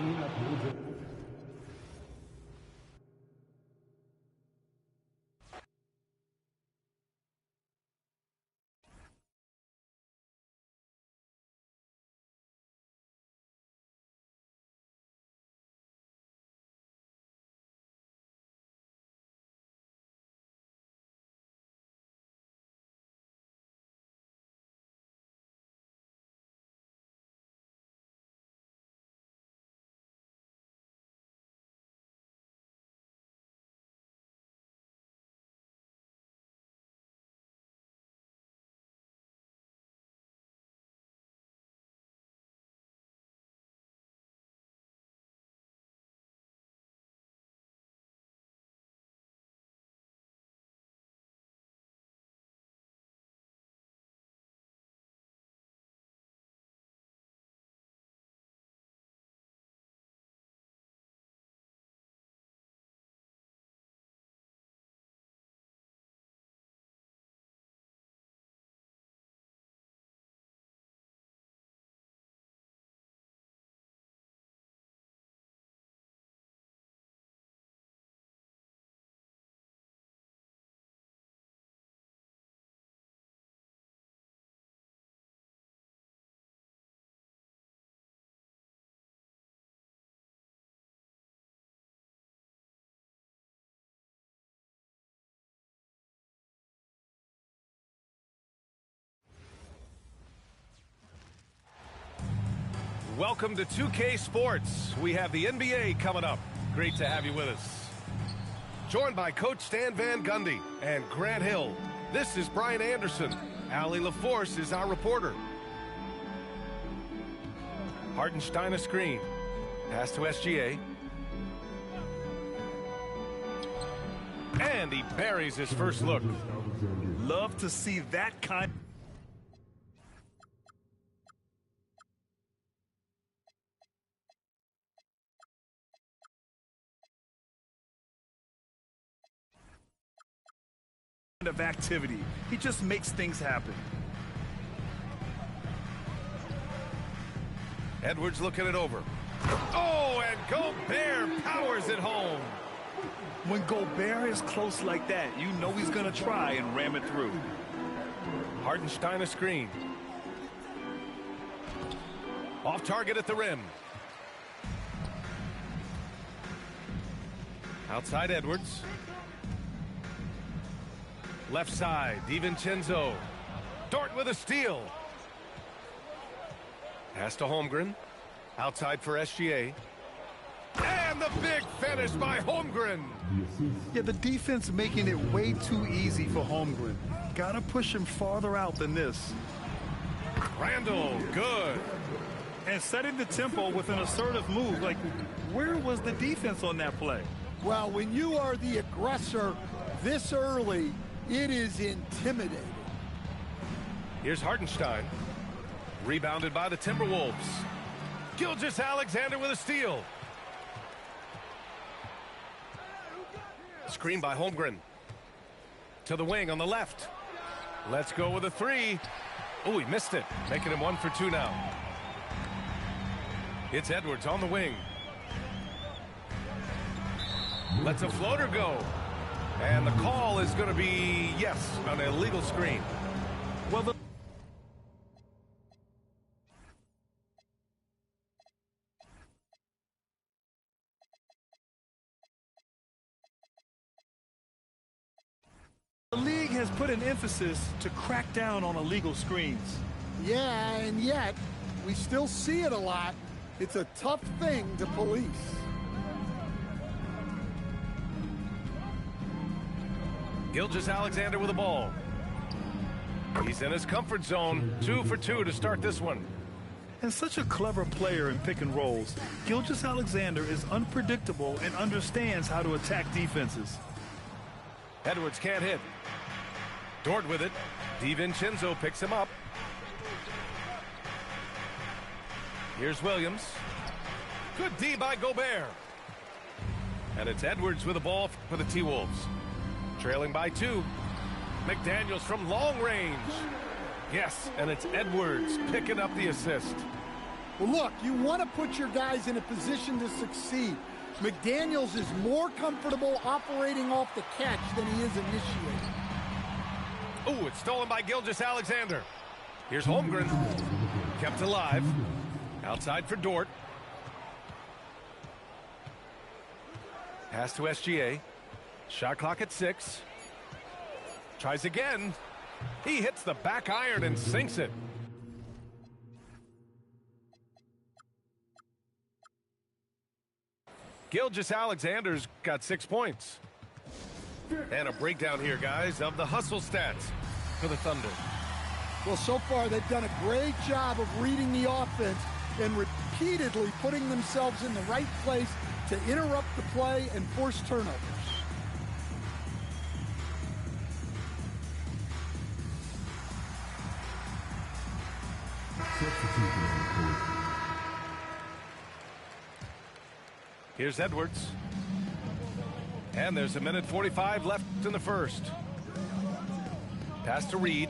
Welcome to 2K Sports. We have the NBA coming up. Great to have you with us. Joined by Coach Stan Van Gundy and Grant Hill. This is Brian Anderson. Allie LaForce is our reporter. Hartenstein a screen. Pass to SGA. And he buries his first look. Love to see that kind of activity. He just makes things happen. Edwards looking it over. Oh, and Gobert powers it home. When Gobert is close like that, you know he's going to try and ram it through. Hartenstein a screen. Off target at the rim. Outside Edwards. Left side, DiVincenzo. Dort with a steal. Pass to Holmgren. Outside for SGA. And the big finish by Holmgren. Yeah, the defense making it way too easy for Holmgren. Gotta push him farther out than this. Randall, good. And setting the tempo with an assertive move. Like, where was the defense on that play? Well, when you are the aggressor this early, it is intimidating. Here's Hartenstein. Rebounded by the Timberwolves. Gilgeous-Alexander with a steal. Screen by Holmgren. To the wing on the left. Let's go with a three. Oh, he missed it. Making him 1 for 2 now. It's Edwards on the wing. Lets a floater go. And the call is going to be, yes, an illegal screen. Well, the league has put an emphasis to crack down on illegal screens. Yeah, and yet we still see it a lot. It's a tough thing to police. Gilgeous-Alexander with the ball. He's in his comfort zone. 2 for 2 to start this one. And such a clever player in pick and rolls, Gilgeous-Alexander is unpredictable and understands how to attack defenses. Edwards can't hit. Dort with it. DiVincenzo picks him up. Here's Williams. Good D by Gobert. And it's Edwards with the ball for the T-Wolves. Trailing by 2. McDaniels from long range. Yes, and it's Edwards picking up the assist. Well, look, you want to put your guys in a position to succeed. McDaniels is more comfortable operating off the catch than he is initiating. Oh, it's stolen by Gilgeous-Alexander. Here's Holmgren. Kept alive. Outside for Dort. Pass to SGA. Shot clock at 6. Tries again. He hits the back iron and sinks it. Gilgeous-Alexander's got 6 points. And a breakdown here, guys, of the hustle stats for the Thunder. Well, so far they've done a great job of reading the offense and repeatedly putting themselves in the right place to interrupt the play and force turnovers. Here's Edwards. And there's 1:45 left in the first. Pass to Reed.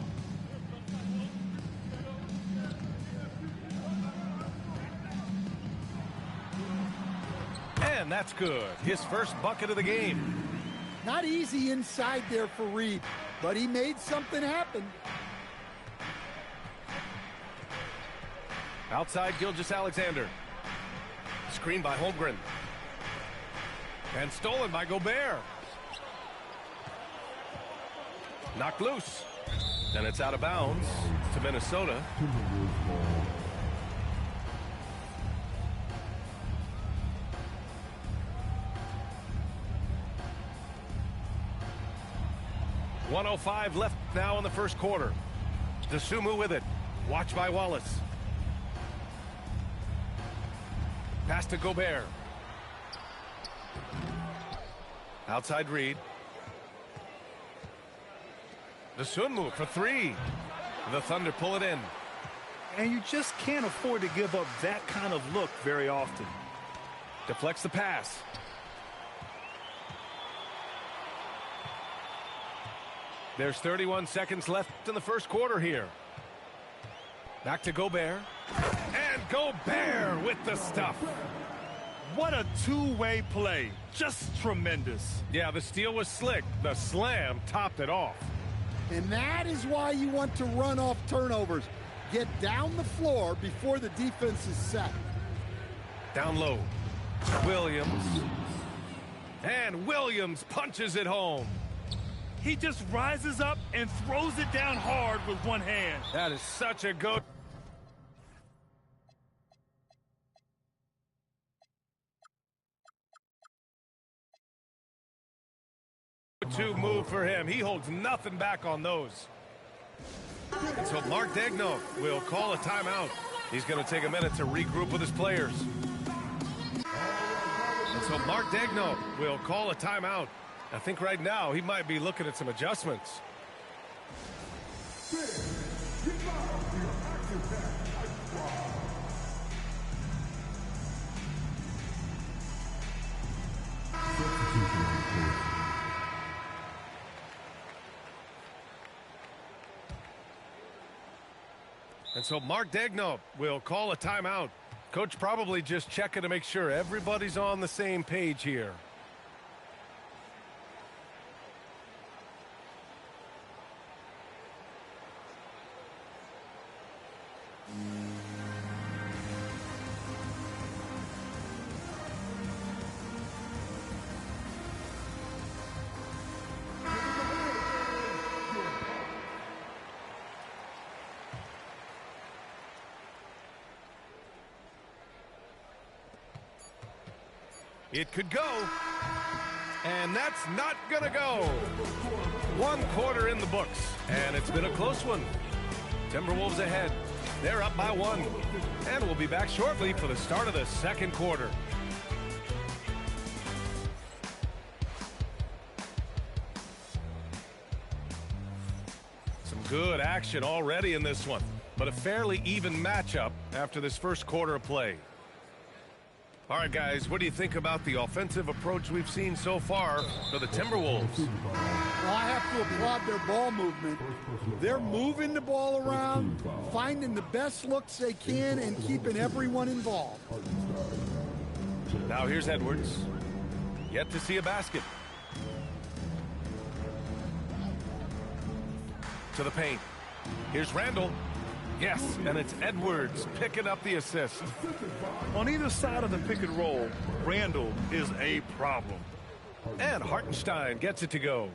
And that's good. His first bucket of the game. Not easy inside there for Reed, but he made something happen. Outside Gilgeous-Alexander. Screen by Holmgren. And stolen by Gobert. Knocked loose. And it's out of bounds to Minnesota. 1:05 left now in the first quarter. Dosunmu with it. Watch by Wallace. Pass to Gobert. Outside Reed. Dosunmu for three. The Thunder pull it in. And you just can't afford to give up that kind of look very often. Deflects the pass. There's 31 seconds left in the first quarter here. Back to Gobert. And Gobert with the stuff. What a two-way play. Just tremendous. Yeah, the steal was slick. The slam topped it off. And that is why you want to run off turnovers. Get down the floor before the defense is set. Down low. Williams. And Williams punches it home. He just rises up and throws it down hard with one hand. That is such a go. To move for him. He holds nothing back on those. And so Mark Daigneault will call a timeout. He's going to take a minute to regroup with his players. And so Mark Daigneault will call a timeout. I think right now he might be looking at some adjustments. And so Mark Daigneault will call a timeout. Coach probably just checking to make sure everybody's on the same page here. It could go, and that's not gonna go. 1 quarter in the books, and it's been a close one. Timberwolves ahead. They're up by 1, and we'll be back shortly for the start of the second quarter. Some good action already in this one, but a fairly even matchup after this first quarter of play. All right, guys, what do you think about the offensive approach we've seen so far for the Timberwolves? Well, I have to applaud their ball movement. They're moving the ball around, finding the best looks they can, and keeping everyone involved. Now here's Edwards. Yet to see a basket. To the paint. Here's Randall. Yes, and it's Edwards picking up the assist. On either side of the pick and roll, Randall is a problem. And Hartenstein gets it to go.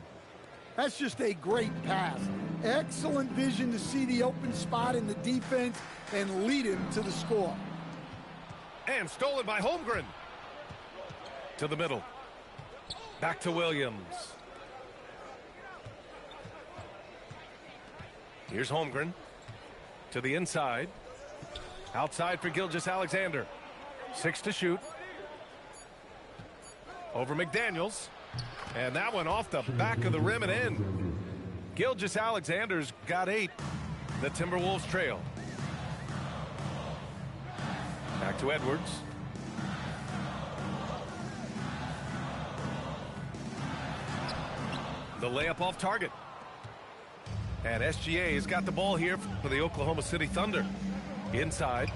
That's just a great pass. Excellent vision to see the open spot in the defense and lead him to the score. And stolen by Holmgren. To the middle. Back to Williams. Here's Holmgren. To the inside. Outside for Gilgeous-Alexander. 6 to shoot. Over McDaniels. And that one off the back of the rim and in. Gilgeous-Alexander's got 8. The Timberwolves trail. Back to Edwards. The layup off target. And SGA has got the ball here for the Oklahoma City Thunder. Inside.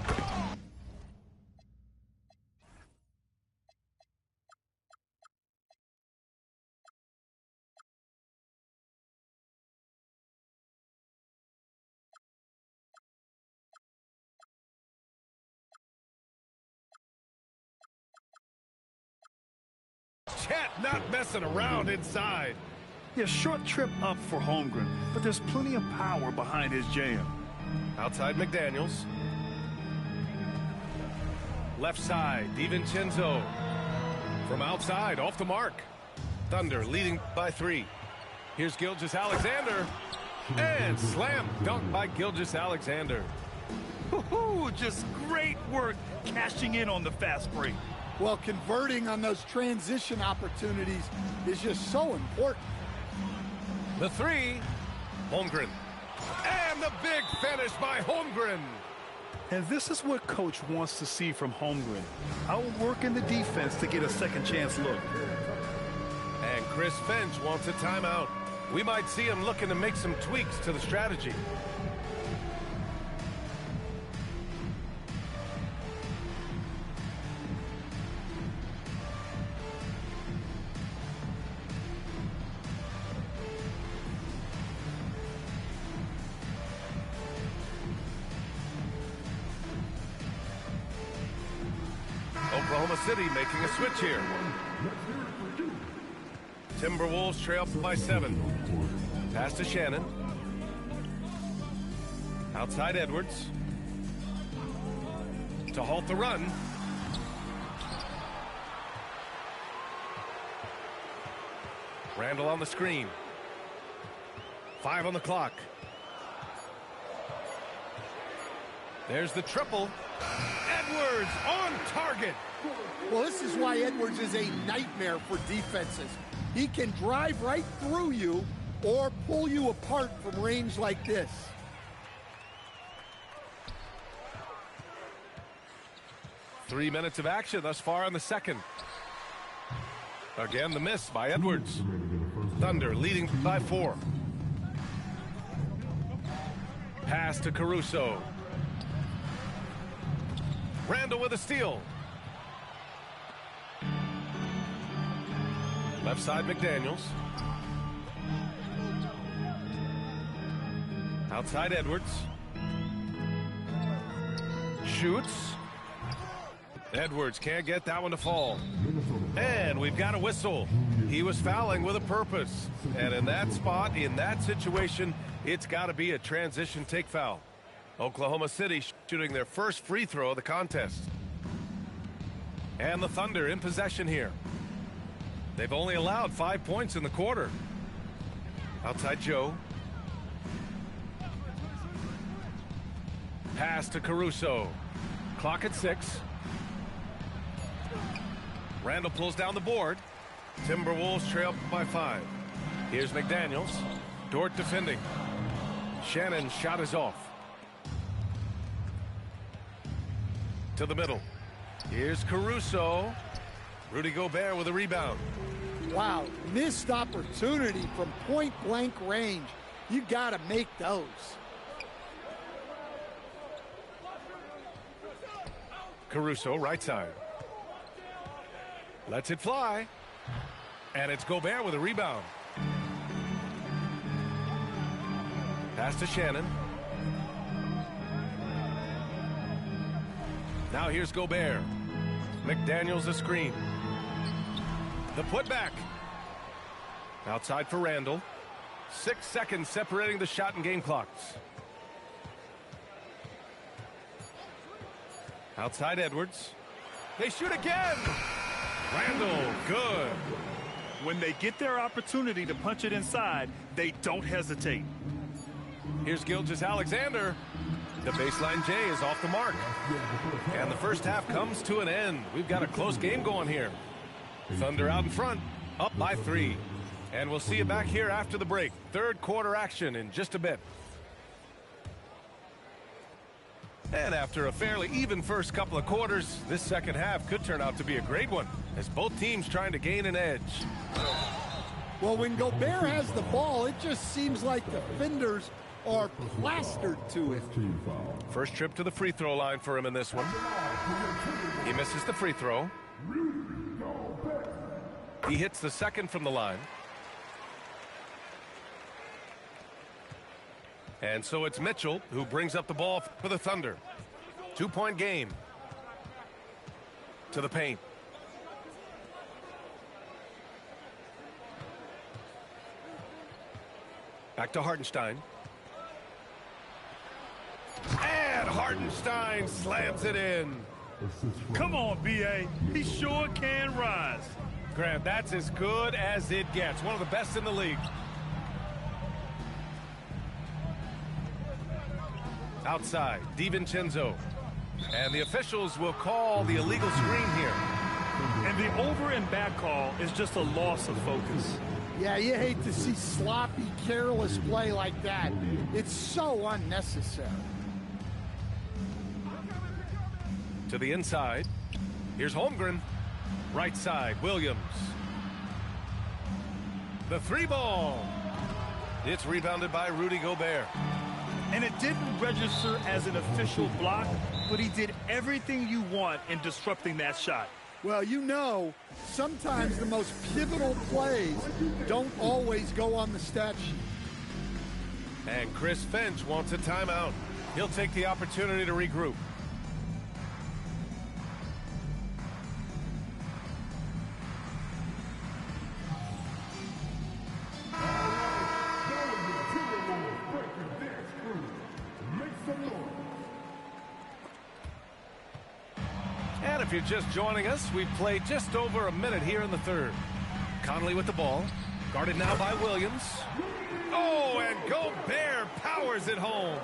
Chet not messing around inside. Yeah, short trip up for Holmgren, but there's plenty of power behind his jam. Outside McDaniels. Left side, DiVincenzo. From outside, off the mark. Thunder leading by 3. Here's Gilgeous-Alexander. And slam dunk by Gilgeous-Alexander. Just great work cashing in on the fast break. Well, converting on those transition opportunities is just so important. The three, Holmgren. And the big finish by Holmgren. And this is what Coach wants to see from Holmgren. Outworking the defense to get a second chance look. And Chris Finch wants a timeout. We might see him looking to make some tweaks to the strategy. Oklahoma City making a switch here. Timberwolves trail by 7. Pass to Shannon. Outside Edwards. To halt the run. Randall on the screen. 5 on the clock. There's the triple. Edwards on target. Well, this is why Edwards is a nightmare for defenses. He can drive right through you or pull you apart from range like this. Three minutes of action thus far in the second. Again, the miss by Edwards. Thunder leading by 4. Pass to Caruso. Randall with a steal. Left side McDaniels. Outside Edwards. Shoots. Edwards can't get that one to fall. And we've got a whistle. He was fouling with a purpose. And in that spot, in that situation, it's got to be a transition take foul. Oklahoma City shooting their first free throw of the contest. And the Thunder in possession here. They've only allowed 5 points in the quarter. Outside Joe. Pass to Caruso. Clock at 6. Randall pulls down the board. Timberwolves trail by 5. Here's McDaniels. Dort defending. Shannon's shot is off. To the middle. Here's Caruso. Rudy Gobert with a rebound. Wow, missed opportunity from point-blank range. You got to make those. Caruso, right side. Lets it fly. And it's Gobert with a rebound. Pass to Shannon. Now here's Gobert. McDaniels a screen. The putback. Outside for Randall. 6 seconds separating the shot and game clocks. Outside Edwards. They shoot again. Randall, good. When they get their opportunity to punch it inside, they don't hesitate. Here's Gilgeous-Alexander. The baseline J is off the mark. And the first half comes to an end. We've got a close game going here. Thunder out in front, up by 3. And we'll see you back here after the break. Third quarter action in just a bit. And after a fairly even first couple of quarters, this second half could turn out to be a great one, as both teams trying to gain an edge. Well, when Gobert has the ball, it just seems like the defenders are plastered to it. First trip to the free throw line for him in this one. He misses the free throw. He hits the second from the line. And so it's Mitchell who brings up the ball for the Thunder. 2-point game. To the paint. Back to Hartenstein. And Hartenstein slams it in. Come on, B.A. He sure can rise. Grant, that's as good as it gets. One of the best in the league. Outside, DiVincenzo. And the officials will call the illegal screen here. And the over and back call is just a loss of focus. Yeah, you hate to see sloppy, careless play like that. It's so unnecessary. To the inside. Here's Holmgren. Right side, Williams. The 3-ball. It's rebounded by Rudy Gobert. And it didn't register as an official block, but he did everything you want in disrupting that shot. Well, you know, sometimes the most pivotal plays don't always go on the stat sheet. And Chris Finch wants a timeout. He'll take the opportunity to regroup. And if you're just joining us, we've played just over a minute here in the third. Conley with the ball. Guarded now by Williams. Oh, and Gobert powers it home.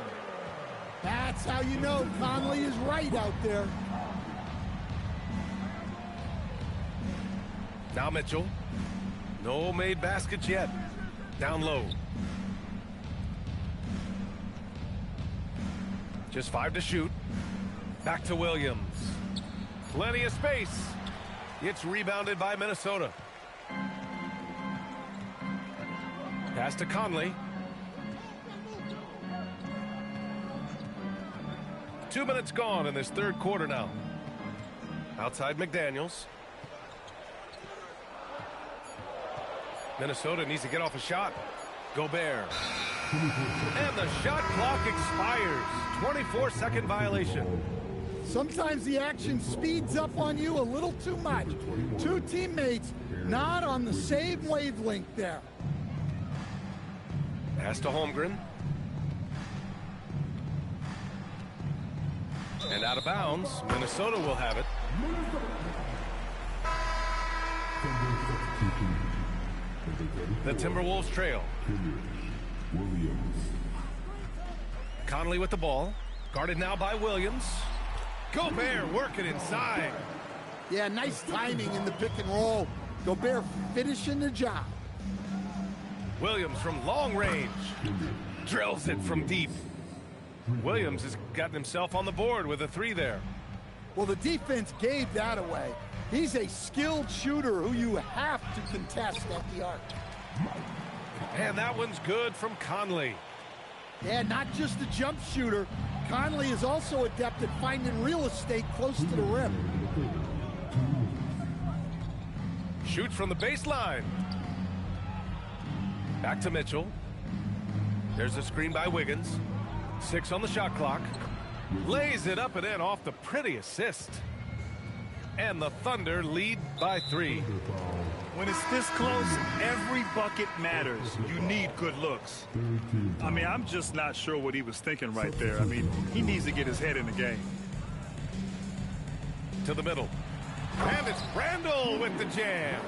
That's how you know Conley is right out there. Now Mitchell. No made baskets yet. Down low. Just 5 to shoot. Back to Williams. Plenty of space. It's rebounded by Minnesota. Pass to Conley. 2 minutes gone in this third quarter now. Outside McDaniels. Minnesota needs to get off a shot. Gobert. And the shot clock expires. 24-second violation. Sometimes the action speeds up on you a little too much. Two teammates not on the same wavelength there. Pass to Holmgren. And out of bounds. Minnesota will have it. The Timberwolves trail. Conley with the ball. Guarded now by Williams. Gobert working inside. Yeah, nice timing in the pick and roll. Gobert finishing the job. Williams from long range. Drills it from deep. Williams has gotten himself on the board with a 3 there. Well, the defense gave that away. He's a skilled shooter who you have to contest at the arc. And that one's good from Conley. Yeah, not just a jump shooter. Conley is also adept at finding real estate close to the rim. Shoots from the baseline. Back to Mitchell. There's a screen by Wiggins. 6 on the shot clock. Lays it up and in off the pretty assist. And the Thunder lead by 3. When it's this close, every bucket matters. You need good looks. I mean, I'm just not sure what he was thinking right there. I mean, he needs to get his head in the game. To the middle. And it's Randle with the jam.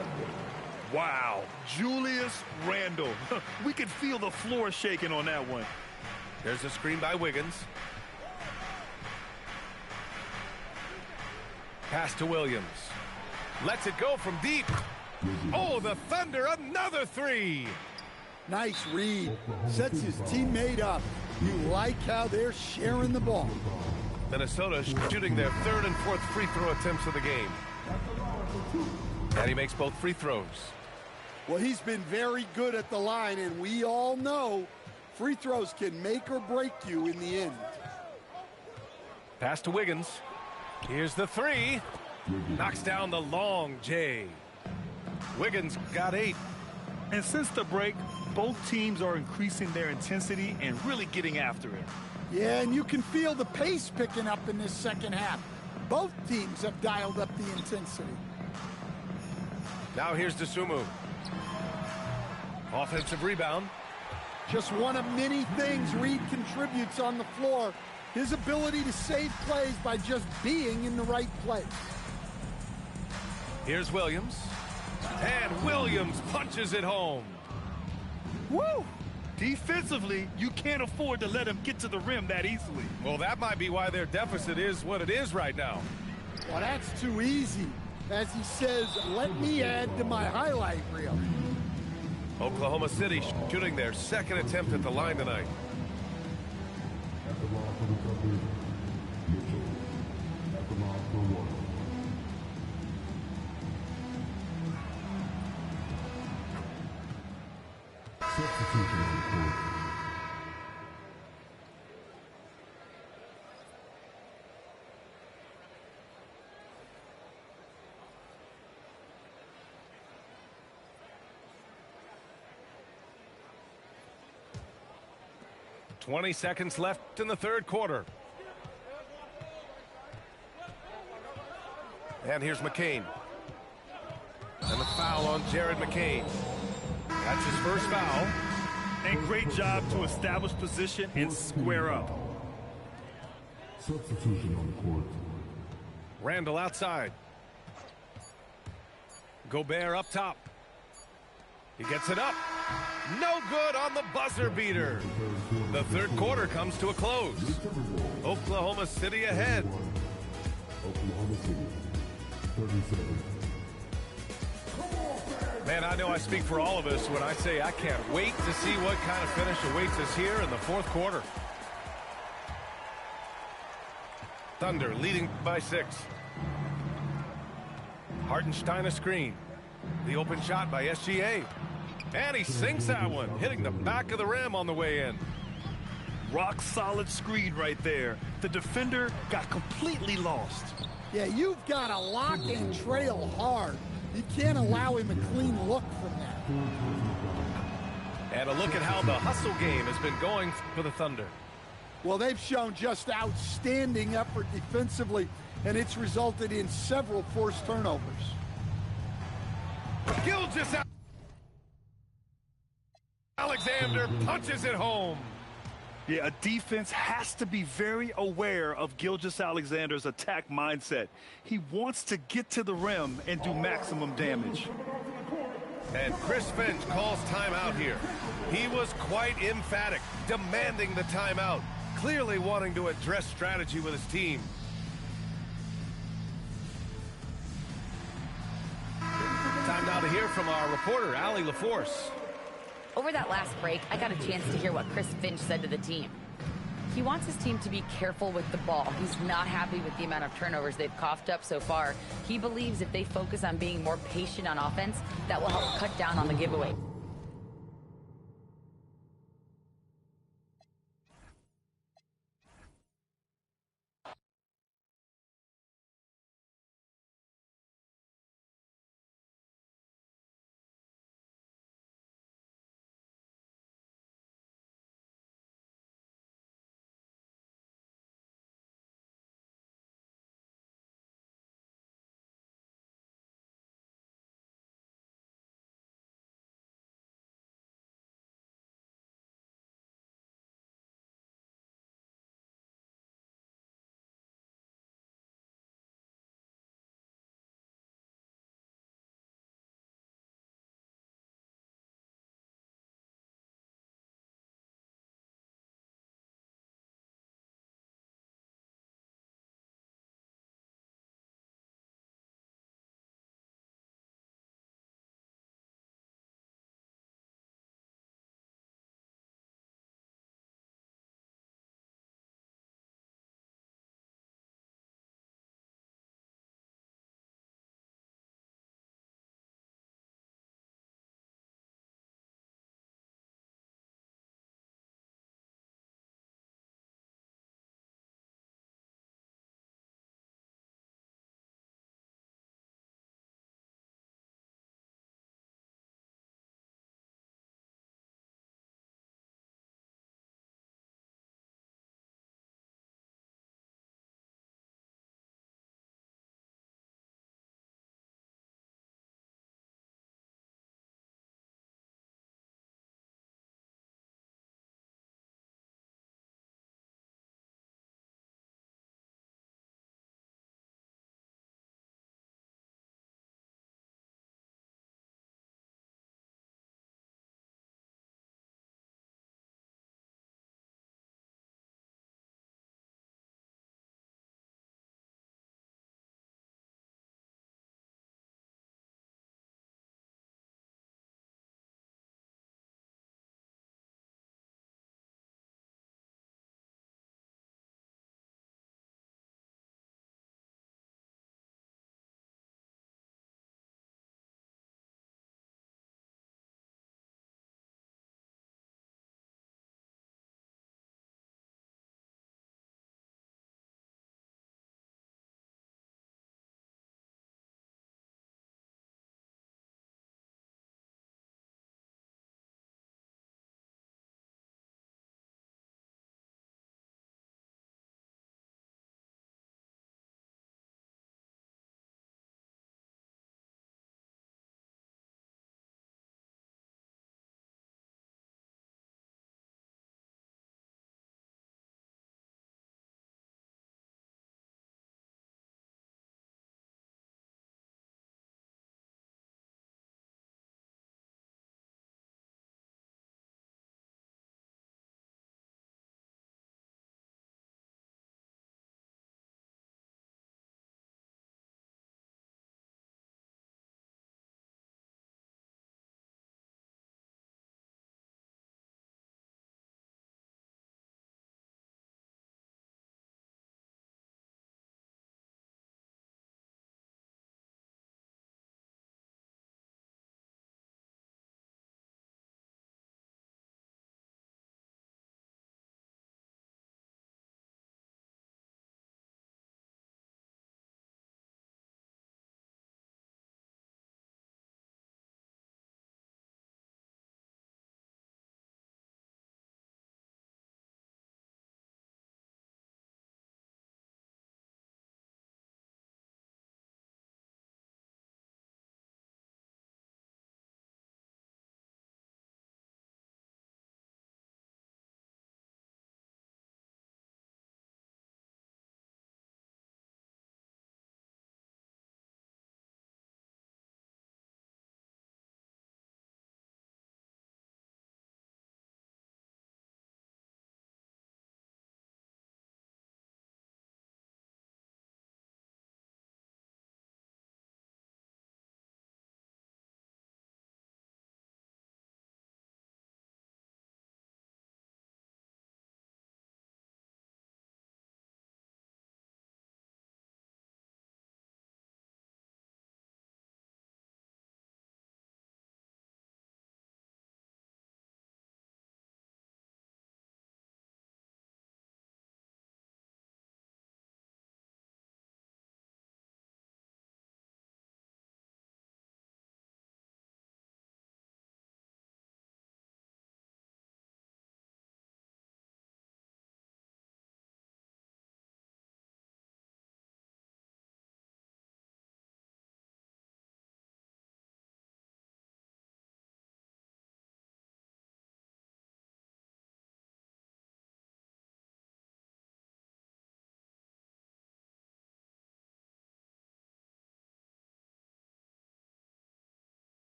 Wow, Julius Randle. We could feel the floor shaking on that one. There's a screen by Wiggins. Pass to Williams. Lets it go from deep. Oh, the Thunder, another 3. Nice read. Sets his teammate up. You like how they're sharing the ball. Minnesota shooting their 3rd and 4th free throw attempts of the game. And he makes both free throws. Well, he's been very good at the line, and we all know free throws can make or break you in the end. Pass to Wiggins. Here's the 3. Knocks down the long J. Wiggins got 8. And since the break, both teams are increasing their intensity and really getting after it. Yeah, and you can feel the pace picking up in this second half. Both teams have dialed up the intensity. Now here's Dosunmu. Offensive rebound. Just one of many things Reed contributes on the floor. His ability to save plays by just being in the right place. Here's Williams. And Williams punches it home. Woo! Defensively, you can't afford to let him get to the rim that easily. Well, that might be why their deficit is what it is right now. Well, that's too easy. As he says, let me add to my highlight reel. Oklahoma City shooting their second attempt at the line tonight. At the line for the Thunder, Mitchell. At the line for one. Substitution on the court. Twenty seconds left in the third quarter. And here's McCain. And the foul on Jared McCain. That's his first foul. And great job to establish position and square up. Substitution on the court. Randall outside. Gobert up top. He gets it up. No good on the buzzer beater. The third quarter comes to a close. Oklahoma City ahead. Oklahoma City, 37. Man, I know I speak for all of us when I say I can't wait to see what kind of finish awaits us here in the fourth quarter. Thunder leading by 6. Hartenstein a screen. The open shot by SGA. And he sinks that one, hitting the back of the rim on the way in. Rock solid screen right there. The defender got completely lost. Yeah, you've got to lock and trail hard. You can't allow him a clean look from that. And a look at how the hustle game has been going for the Thunder. Well, they've shown just outstanding effort defensively, and it's resulted in several forced turnovers. Gilgeous-Alexander punches it home. Yeah, a defense has to be very aware of Gilgeous-Alexander's attack mindset. He wants to get to the rim and do maximum damage. And Chris Finch calls timeout here. He was quite emphatic, demanding the timeout, clearly wanting to address strategy with his team. Time now to hear from our reporter, Allie LaForce. Over that last break, I got a chance to hear what Chris Finch said to the team. He wants his team to be careful with the ball. He's not happy with the amount of turnovers they've coughed up so far. He believes if they focus on being more patient on offense, that will help cut down on the giveaway.